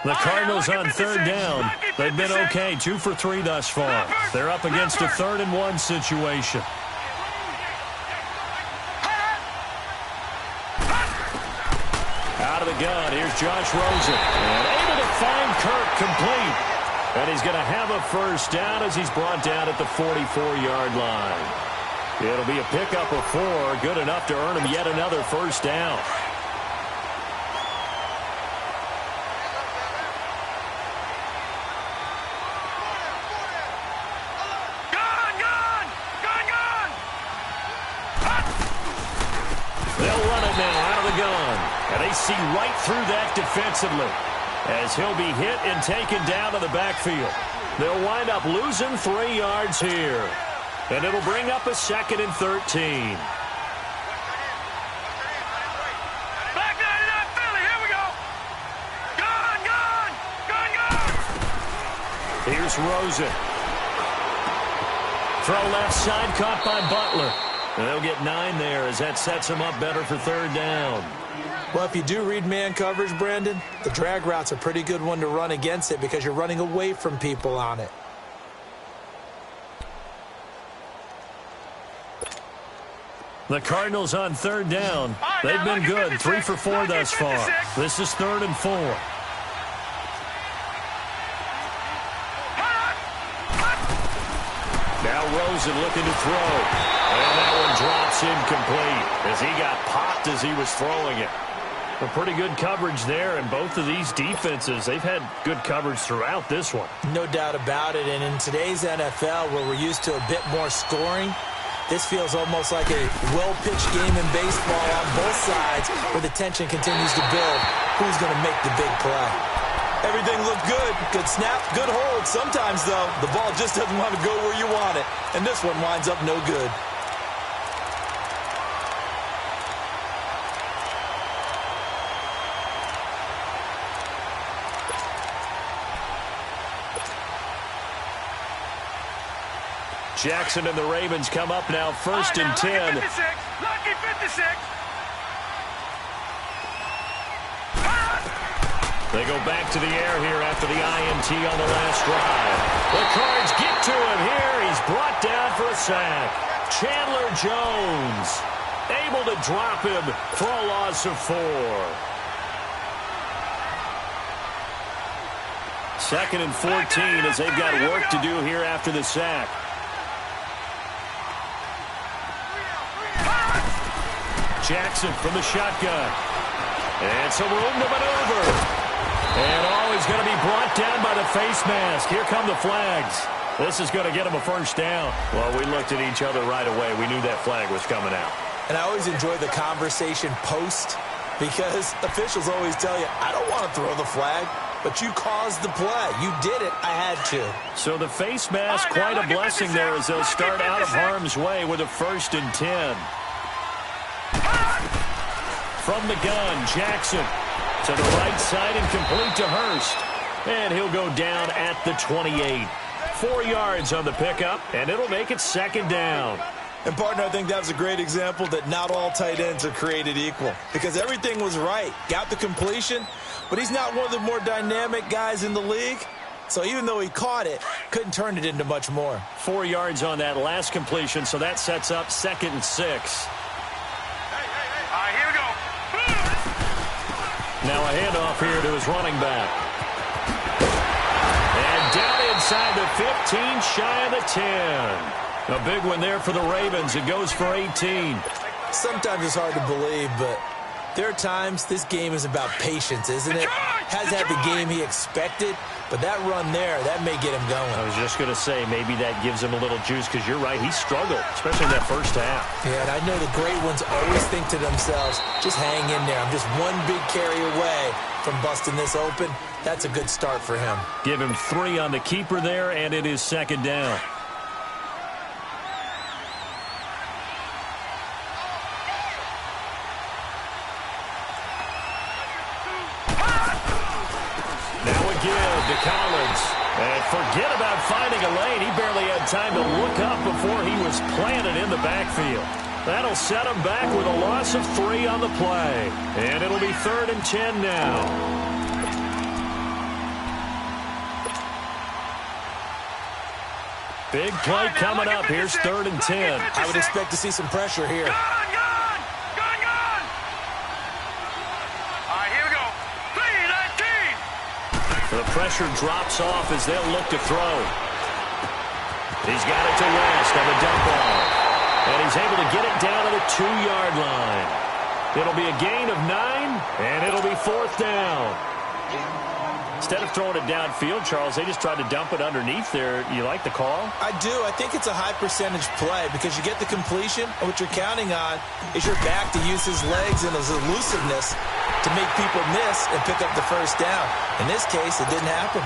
The Cardinals on third down. They've been okay, 2 for 3 thus far. They're up against a 3rd and 1 situation. Out of the gun, here's Josh Rosen. And able to find Kirk complete. And he's going to have a first down as he's brought down at the 44-yard line. It'll be a pickup of 4, good enough to earn him yet another first down. They'll run it now out of the gun. And they see right through that defensively as he'll be hit and taken down to the backfield. They'll wind up losing 3 yards here. And it'll bring up a 2nd and 13. Back 99 Philly, here we go. Gun, gun, gun, gun. Here's Rosen. Throw left side, caught by Butler. And they'll get 9 there as that sets him up better for third down. Well, if you do read man coverage, Brandon, the drag route's a pretty good one to run against it because you're running away from people on it. The Cardinals on third down. They've been good, 3 for 4 thus far. This is 3rd and 4. Now Rosen looking to throw. And that one drops incomplete as he got popped as he was throwing it. A pretty good coverage there, and both of these defenses, they've had good coverage throughout this one. No doubt about it, and in today's NFL where we're used to a bit more scoring, this feels almost like a well-pitched game in baseball on both sides where the tension continues to build. Who's going to make the big play? Everything looked good. Good snap, good hold. Sometimes, though, the ball just doesn't want to go where you want it, and this one winds up no good. Jackson and the Ravens come up now, 1st and 10. Lucky 56. Lucky 56. They go back to the air here after the INT on the last drive. The Cards get to him here. He's brought down for a sack. Chandler Jones able to drop him for a loss of 4. 2nd and 14 as they've got work to do here after the sack. Jackson from the shotgun. And some room to maneuver. And he's going to be brought down by the face mask. Here come the flags. This is going to get him a first down. Well, we looked at each other right away. We knew that flag was coming out. And I always enjoy the conversation post because officials always tell you, I don't want to throw the flag, but you caused the play. You did it. I had to. So the face mask, quite a blessing there as they'll start out of harm's way with a 1st and 10. From the gun, Jackson to the right side and complete to Hurst. And he'll go down at the 28. 4 yards on the pickup, and it'll make it 2nd down. And, partner, I think that was a great example that not all tight ends are created equal because everything was right. Got the completion, but he's not one of the more dynamic guys in the league. So even though he caught it, couldn't turn it into much more. 4 yards on that last completion, so that sets up 2nd and 6. All right, here we go. Now a handoff here to his running back. And down inside the 15, shy of the 10. A big one there for the Ravens. It goes for 18. Sometimes it's hard to believe, but there are times this game is about patience, isn't it? Has had the game he expected, but that run there, that may get him going. I was just going to say, maybe that gives him a little juice because you're right, he struggled, especially in that first half. Yeah, and I know the great ones always think to themselves, just hang in there. I'm just one big carry away from busting this open. That's a good start for him. Give him 3 on the keeper there, and it is 2nd down. To Collins. And forget about finding a lane. He barely had time to look up before he was planted in the backfield. That'll set them back with a loss of 3 on the play. And it'll be 3rd and 10 now. Big play coming up. Here's 3rd and 10. I would expect to see some pressure here. Gun! All right, here we go. 3-19. The pressure drops off as they'll look to throw. He's got it to West on the dump off. And he's able to get it down to the 2-yard line. It'll be a gain of 9, and it'll be 4th down. Instead of throwing it downfield, Charles, they just tried to dump it underneath there. You like the call? I do. I think it's a high percentage play because you get the completion, and what you're counting on is your back to use his legs and his elusiveness to make people miss and pick up the first down. In this case, it didn't happen.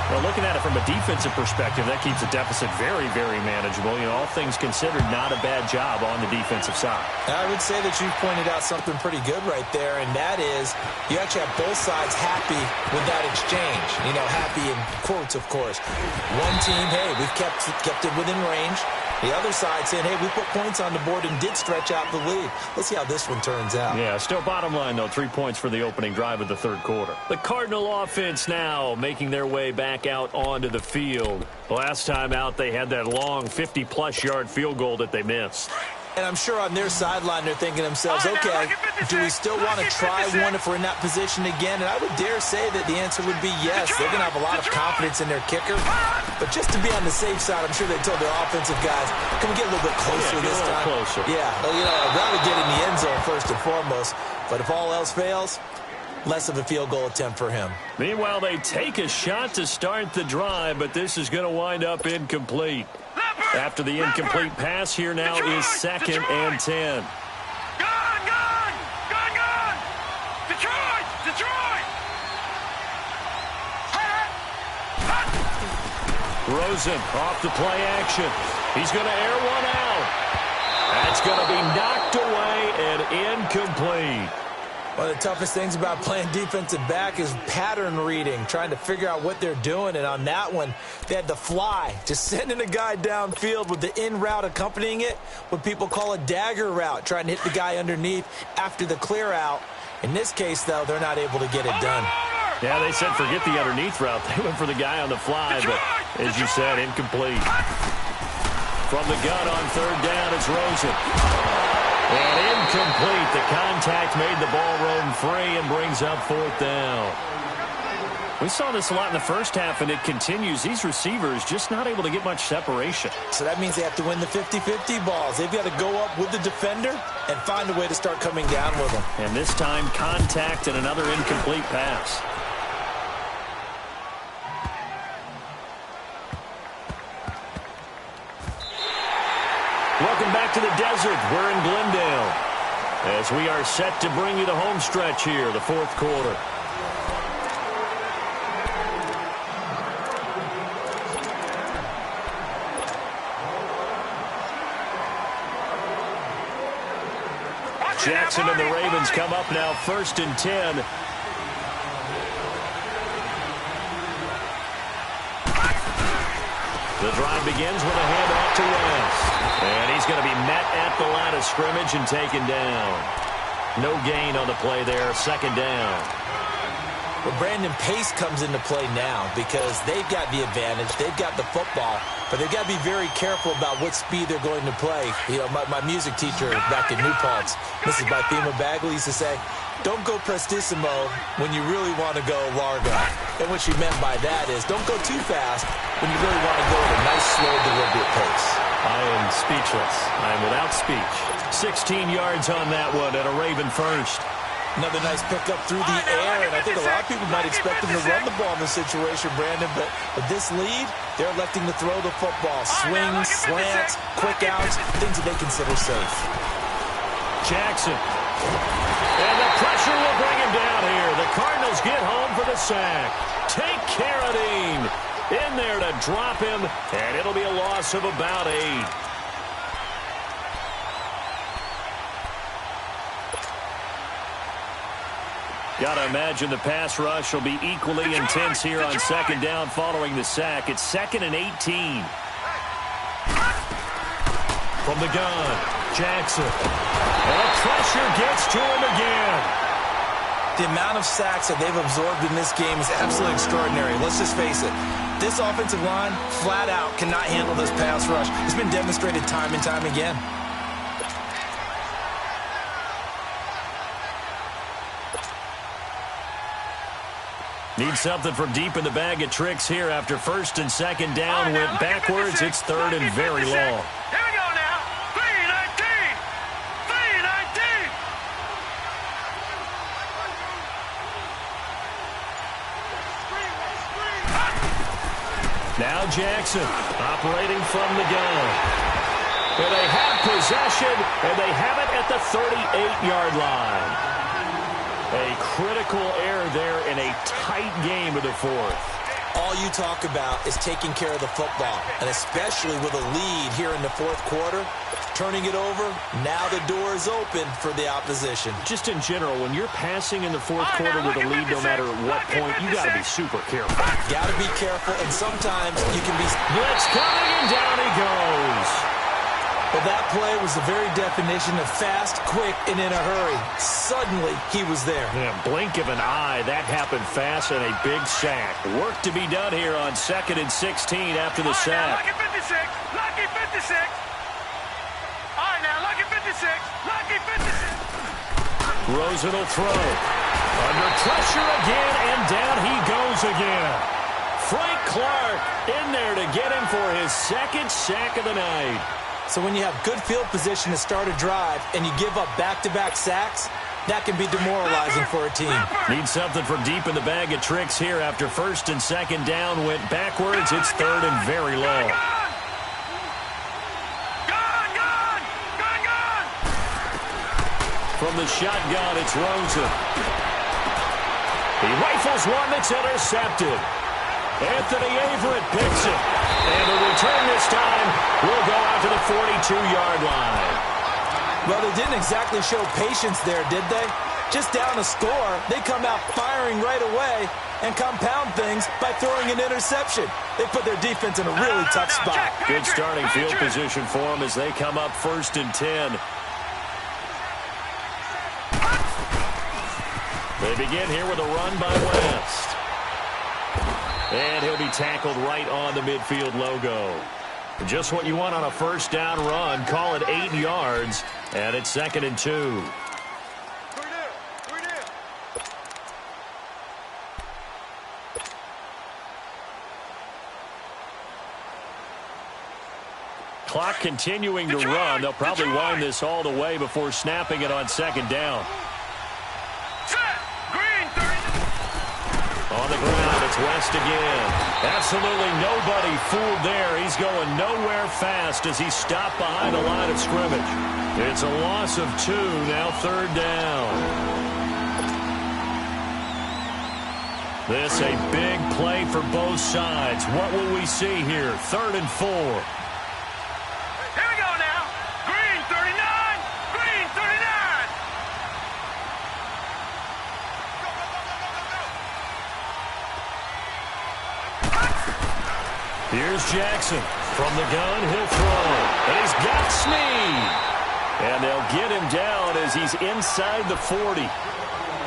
Well, looking at it from a defensive perspective, that keeps the deficit very, very manageable. You know, all things considered, not a bad job on the defensive side. I would say that you've pointed out something pretty good right there, and that is you actually have both sides happy with that exchange. You know, happy in quotes, of course. One team, hey, we've kept it within range. The other side saying, hey, we put points on the board and did stretch out the lead. Let's see how this one turns out. Yeah, still bottom line, though, 3 points for the opening drive of the 3rd quarter. The Cardinal offense now making their way back out onto the field. Last time out, they had that long 50-plus yard field goal that they missed. And I'm sure on their sideline they're thinking to themselves, okay, do we still want to try one if we're in that position again? And I would dare say that the answer would be yes. They're going to have a lot of confidence in their kicker. But just to be on the safe side, I'm sure they told their offensive guys, can we get a little bit closer this time? Closer. Yeah, well, you know, I'd rather get in the end zone first and foremost. But if all else fails, less of a field goal attempt for him. Meanwhile, they take a shot to start the drive, but this is going to wind up incomplete. After the incomplete pass, here now is 2nd and 10. Gun! Detroit! Rosen off the play action. He's going to air one out. That's going to be knocked away and incomplete. One of the toughest things about playing defensive back is pattern reading, trying to figure out what they're doing. And on that one, they had the fly, just sending a guy downfield with the in route accompanying it, what people call a dagger route, trying to hit the guy underneath after the clear out. In this case, though, they're not able to get it done. Yeah, they said forget the underneath route. They went for the guy on the fly, but as you said, incomplete. From the gun on 3rd down, it's Rosen. And incomplete. The contact made the ball roam free and brings up 4th down. We saw this a lot in the first half, and it continues. These receivers just not able to get much separation. So that means they have to win the 50-50 balls. They've got to go up with the defender and find a way to start coming down with them. And this time, contact and another incomplete pass. Welcome back to the desert. We're in Glendale as we are set to bring you the home stretch here, the 4th quarter. Jackson and the Ravens come up now 1st and 10. The drive begins with a handoff to West. And he's going to be met at the line of scrimmage and taken down. No gain on the play there, 2nd down. Well, Brandon, pace comes into play now because they've got the advantage. They've got the football, but they've got to be very careful about what speed they're going to play. You know, my music teacher back in New Paltz, Mrs. Bythema Bagley, used to say, don't go prestissimo when you really want to go largo. And what she meant by that is don't go too fast when you really want to go at a nice, slow, deliberate pace. I am speechless. I am without speech. 16 yards on that one and a Raven first. Another nice pickup through the air, and I think a lot of people might expect them to run the ball in this situation, Brandon, but with this lead, they're electing to throw the football. Swings, slants, quick outs, things that they consider safe. Jackson. And the pressure will bring him down here. The Cardinals get home for the sack. Take Carradine in there to drop him, and it'll be a loss of about 8. Got to imagine the pass rush will be equally intense here on 2nd down following the sack. It's 2nd and 18. From the gun, Jackson. And pressure gets to him again. The amount of sacks that they've absorbed in this game is absolutely extraordinary. Let's just face it. This offensive line, flat out, cannot handle this pass rush. It's been demonstrated time and time again. Need something from deep in the bag of tricks here after first and second down went backwards. It's third and very long. Here we go now. 3-19. 3-19. Now Jackson operating from the gun. And they have possession, and they have it at the 38-yard line. A critical error there in a tight game of the fourth. All you talk about is taking care of the football, and especially with a lead here in the fourth quarter, turning it over, now the door is open for the opposition. Just in general, when you're passing in the fourth quarter with a lead, no matter what point, you got to be super careful. Got to be careful, and sometimes you can be... Blitz coming, and down he goes. But that play was the very definition of fast, quick, and in a hurry. Suddenly, he was there. Yeah, blink of an eye. That happened fast and a big sack. Work to be done here on 2nd and 16 after the sack. Lucky 56. Lucky 56. All right, now, lucky 56. Lucky 56. Rosen will throw. Under pressure again, and down he goes again. Frank Clark in there to get him for his second sack of the night. So when you have good field position to start a drive and you give up back-to-back sacks, that can be demoralizing for a team. Need something from deep in the bag of tricks here after first and second down went backwards. It's third and very low. From the shotgun, it's Rosen. He rifles one that's intercepted. Anthony Averett picks it. And the return this time will go out to the 42-yard line. Well, they didn't exactly show patience there, did they? Just down a score, they come out firing right away and compound things by throwing an interception. They put their defense in a really tough spot. Good starting field position for them as they come up 1st and 10. They begin here with a run by West. And he'll be tackled right on the midfield logo. Just what you want on a first down run. Call it 8 yards. And it's 2nd and 2. Clock continuing to run. They'll probably wind this all the way before snapping it on 2nd down. On the ground, it's West again. Absolutely nobody fooled there. He's going nowhere fast as he's stopped behind the line of scrimmage. It's a loss of 2, now 3rd down. This a big play for both sides. What will we see here? 3rd and 4. Here we go now. Green 39. Green 39. Here's Jackson. From the gun, he'll throw. And he's got Snead. And they'll get him down as he's inside the 40.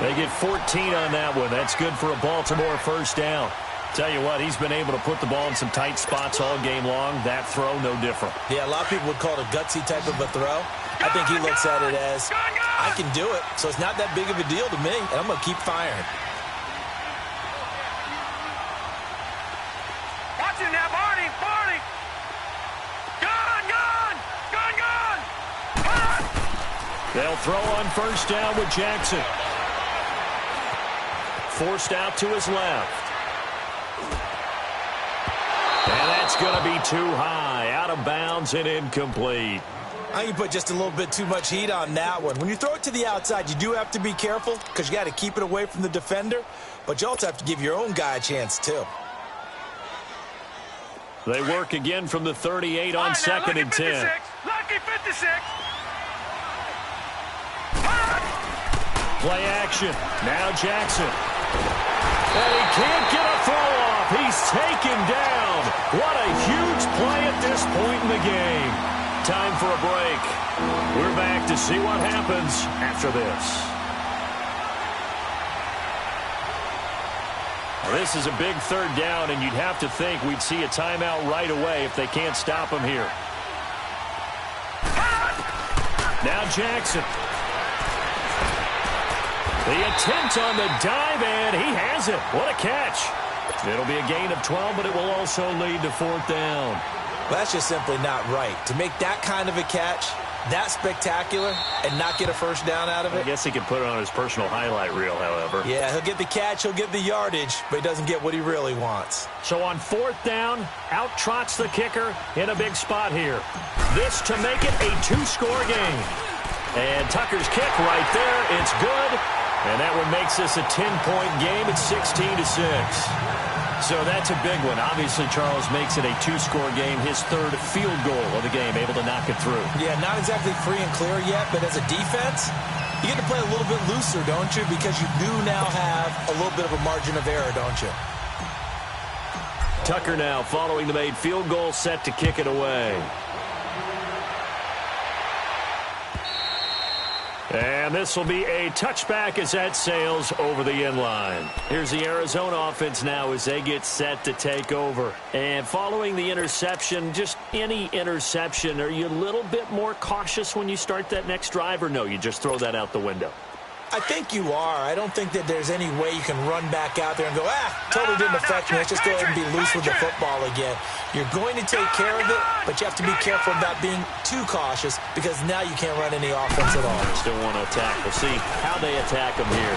They get 14 on that one. That's good for a Baltimore first down. Tell you what, he's been able to put the ball in some tight spots all game long. That throw, no different. Yeah, a lot of people would call it a gutsy type of a throw. I think he looks at it as, I can do it, so it's not that big of a deal to me, and I'm going to keep firing. Watch it now, Barney. Barney. Gun, gun. Gun, gun. Gun. They'll throw on first down with Jackson. Forced out to his left. And that's going to be too high. Out of bounds and incomplete. I can put just a little bit too much heat on that one. When you throw it to the outside, you do have to be careful because you got to keep it away from the defender. But you also have to give your own guy a chance, too. They work again from the 38 on 2nd and 10. Lucky 56. Play action. Now Jackson. And he can't get a throw off. He's taken down. What a huge play at this point in the game. Time for a break. We're back to see what happens after this. Well, this is a big third down, and you'd have to think we'd see a timeout right away if they can't stop him here. Now Jackson. The attempt on the dive, and he has it. What a catch. It'll be a gain of 12, but it will also lead to 4th down. Well, that's just simply not right. To make that kind of a catch, that spectacular, and not get a first down out of it. I guess he could put it on his personal highlight reel, however. Yeah, he'll get the catch, he'll get the yardage, but he doesn't get what he really wants. So on 4th down, out trots the kicker in a big spot here. This to make it a 2-score game. And Tucker's kick right there, it's good. And that one makes this a 10-point game. It's 16-6. So that's a big one. Obviously, Charles makes it a 2-score game. His 3rd field goal of the game, able to knock it through. Yeah, not exactly free and clear yet, but as a defense, you get to play a little bit looser, don't you? Because you do now have a little bit of a margin of error, don't you? Tucker now following the made field goal, set to kick it away. And this will be a touchback as that sails over the end line. Here's the Arizona offense now as they get set to take over. And following the interception, just any interception, are you a little bit more cautious when you start that next drive, or no, you just throw that out the window? I think you are. I don't think that there's any way you can run back out there and go, totally didn't affect me. Let's just go ahead and be loose with the football again. You're going to take care of it, but you have to be careful about being too cautious because now you can't run any offense at all. Still want to attack. We'll see how they attack him here.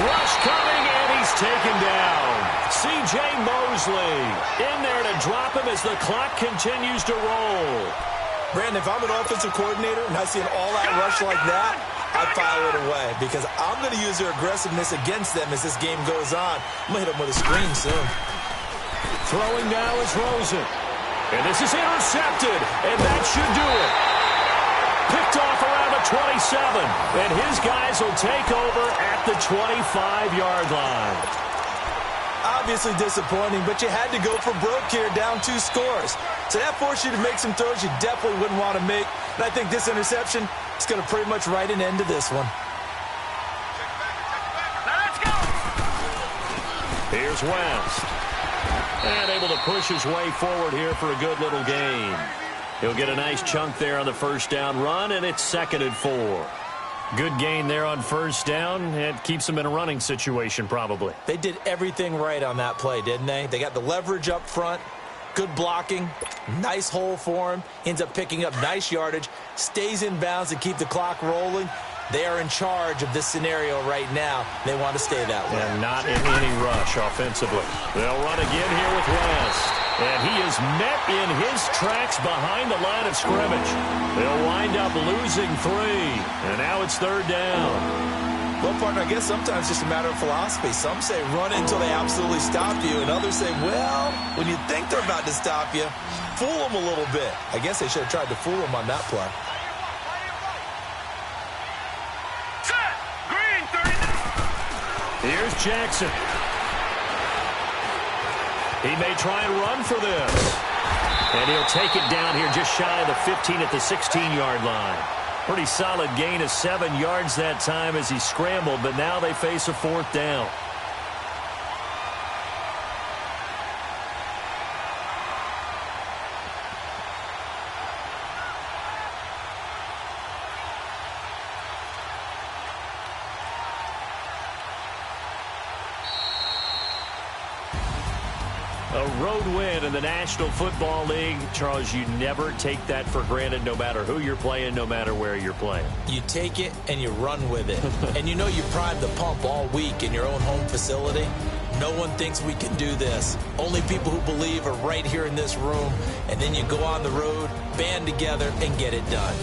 Rush coming, and he's taken down. C.J. Mosley in there to drop him as the clock continues to roll. Brandon, if I'm an offensive coordinator and I see an all-out rush like that, I file it away because I'm going to use their aggressiveness against them as this game goes on. I'm going to hit them with a screen soon. Throwing now is Rosen. And this is intercepted, and that should do it. Picked off around the 27, and his guys will take over at the 25-yard line. Obviously disappointing, but you had to go for broke here, down 2 scores. So that forced you to make some throws you definitely wouldn't want to make. And I think this interception is going to pretty much write an end to this one. Let's go. Here's West. And able to push his way forward here for a good little gain. He'll get a nice chunk there on the first down run, and it's 2nd and 4. Good gain there on first down. It keeps them in a running situation probably. They did everything right on that play, didn't they? They got the leverage up front, good blocking, nice hole for him, ends up picking up nice yardage, stays in bounds to keep the clock rolling. They are in charge of this scenario right now. They want to stay that way. And not in any rush offensively. They'll run again here with West. And he is met in his tracks behind the line of scrimmage. They'll wind up losing 3. And now it's 3rd down. Well, partner, I guess sometimes it's just a matter of philosophy. Some say run until they absolutely stop you, and others say, well, when you think they're about to stop you, fool them a little bit. I guess they should have tried to fool them on that play. Set. Green 30. Here's Jackson. He may try and run for this. And he'll take it down here just shy of the 15 at the 16-yard line. Pretty solid gain of 7 yards that time as he scrambled, but now they face a 4th down. A road win in the National Football League. Charles, you never take that for granted no matter who you're playing, no matter where you're playing. You take it and you run with it. And you know you primed the pump all week in your own home facility. No one thinks we can do this. Only people who believe are right here in this room. And then you go on the road, band together, and get it done.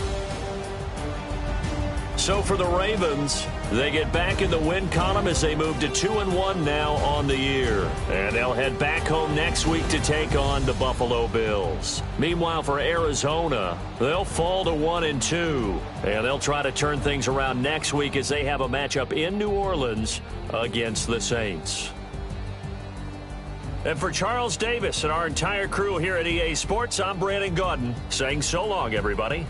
So for the Ravens, they get back in the win column as they move to 2-1 now on the year. And they'll head back home next week to take on the Buffalo Bills. Meanwhile, for Arizona, they'll fall to 1-2. And they'll try to turn things around next week as they have a matchup in New Orleans against the Saints. And for Charles Davis and our entire crew here at EA Sports, I'm Brandon Gaudin saying so long, everybody.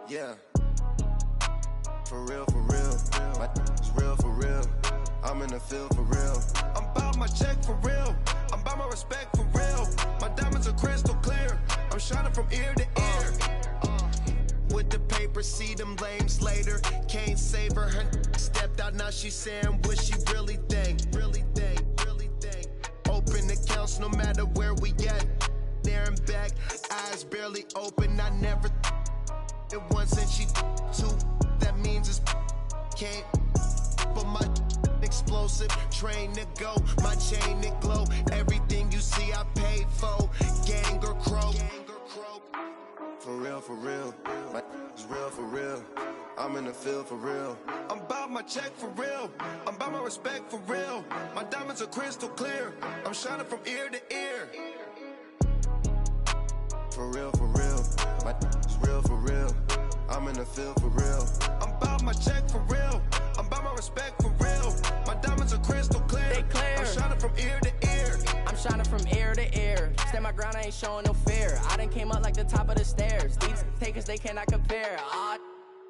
Yeah. For real, for real. My it's real, for real. I'm in the field for real. I'm about my check for real. I'm about my respect for real. My diamonds are crystal clear. I'm shining from ear to ear. With the paper, see them lames later. Can't save her. Her stepped out, now she saying what she really think. Really think, really think. Open accounts no matter where we at. There and back, eyes barely open. I never it once and she two. That means it's can't. But my explosive train to go, my chain to glow. Everything you see I paid for. Gang or croak. For real, for real. My is real for real. I'm in the field for real. I'm about my check for real. I'm about my respect for real. My diamonds are crystal clear. I'm shining from ear to ear. For real, for real. My is real for real. I'm in the field for real. I'm about my check for real. I'm about my respect for real. My diamonds are crystal clear. They clear. I'm shining from ear to ear. I'm shining from ear to ear. Stand my ground, I ain't showing no fear. I done came up like the top of the stairs. These takers, they cannot compare.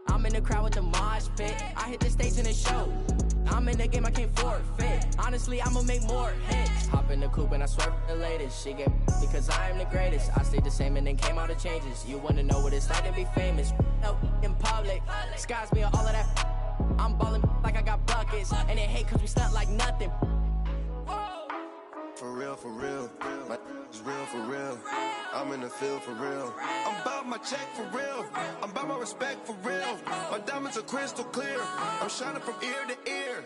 I'm in the crowd with the mosh pit. I hit the stage and it show. I'm in the game, I can't forfeit. Honestly, I'ma make more hits. Hop in the coupe and I swerve the latest. She get because I am the greatest. I stayed the same and then came out of changes. You wanna know what it's like to be famous? No, in public, skies me all of that. I'm ballin' like I got buckets. And they hate cause we stunt like nothing. For real, for real. My is real for real. I'm in the field for real. I'm about my check for real. I'm about my respect for real. My diamonds are crystal clear. I'm shining from ear to ear.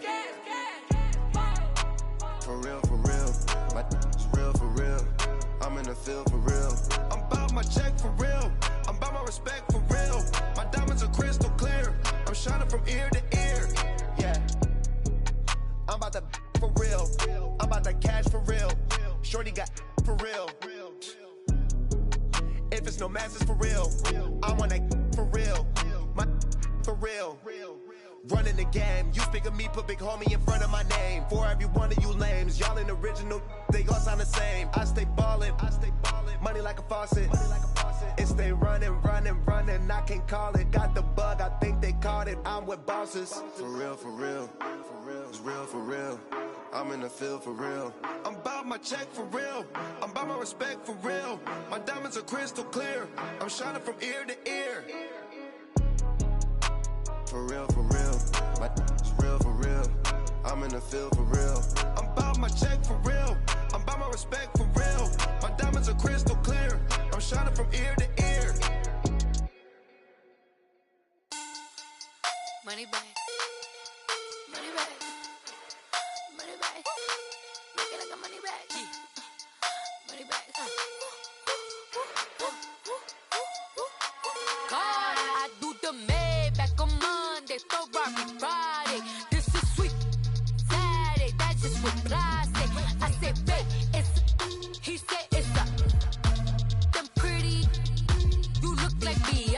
For real, for real. My is real for real. I'm in the field for real. I'm about my check for real. I'm about my respect for real. My diamonds are crystal clear. I'm shining from ear to ear. Yeah. I'm about to for real. I'm about to cash for real. Shorty got for real. If it's no masses for real, I want that for real. My for real. Running the game. You speak of me, put big homie in front of my name. For every one of you lames, y'all ain't original. They all sound the same. I stay ballin'. Money like a faucet. It stay running. I can't call it. Got the bug, I think they caught it. I'm with bosses. For real, for real. It's real for real. I'm in the field for real. I'm about my check for real. I'm about my respect for real. My diamonds are crystal clear. I'm shining from ear to ear. For real, for real. My it's real for real. I'm in the field for real. I'm about my check for real. I'm about my respect for real. My diamonds are crystal clear. I'm shining from ear to ear. Money back. Money back. Money back. Make it like a money back. Money back. God, I do the Maybach on Monday, Ferrari Friday. This is sweet Saturday, that's just what plastic. I said, babe, it's he said it's a them pretty. You look like Beyonce.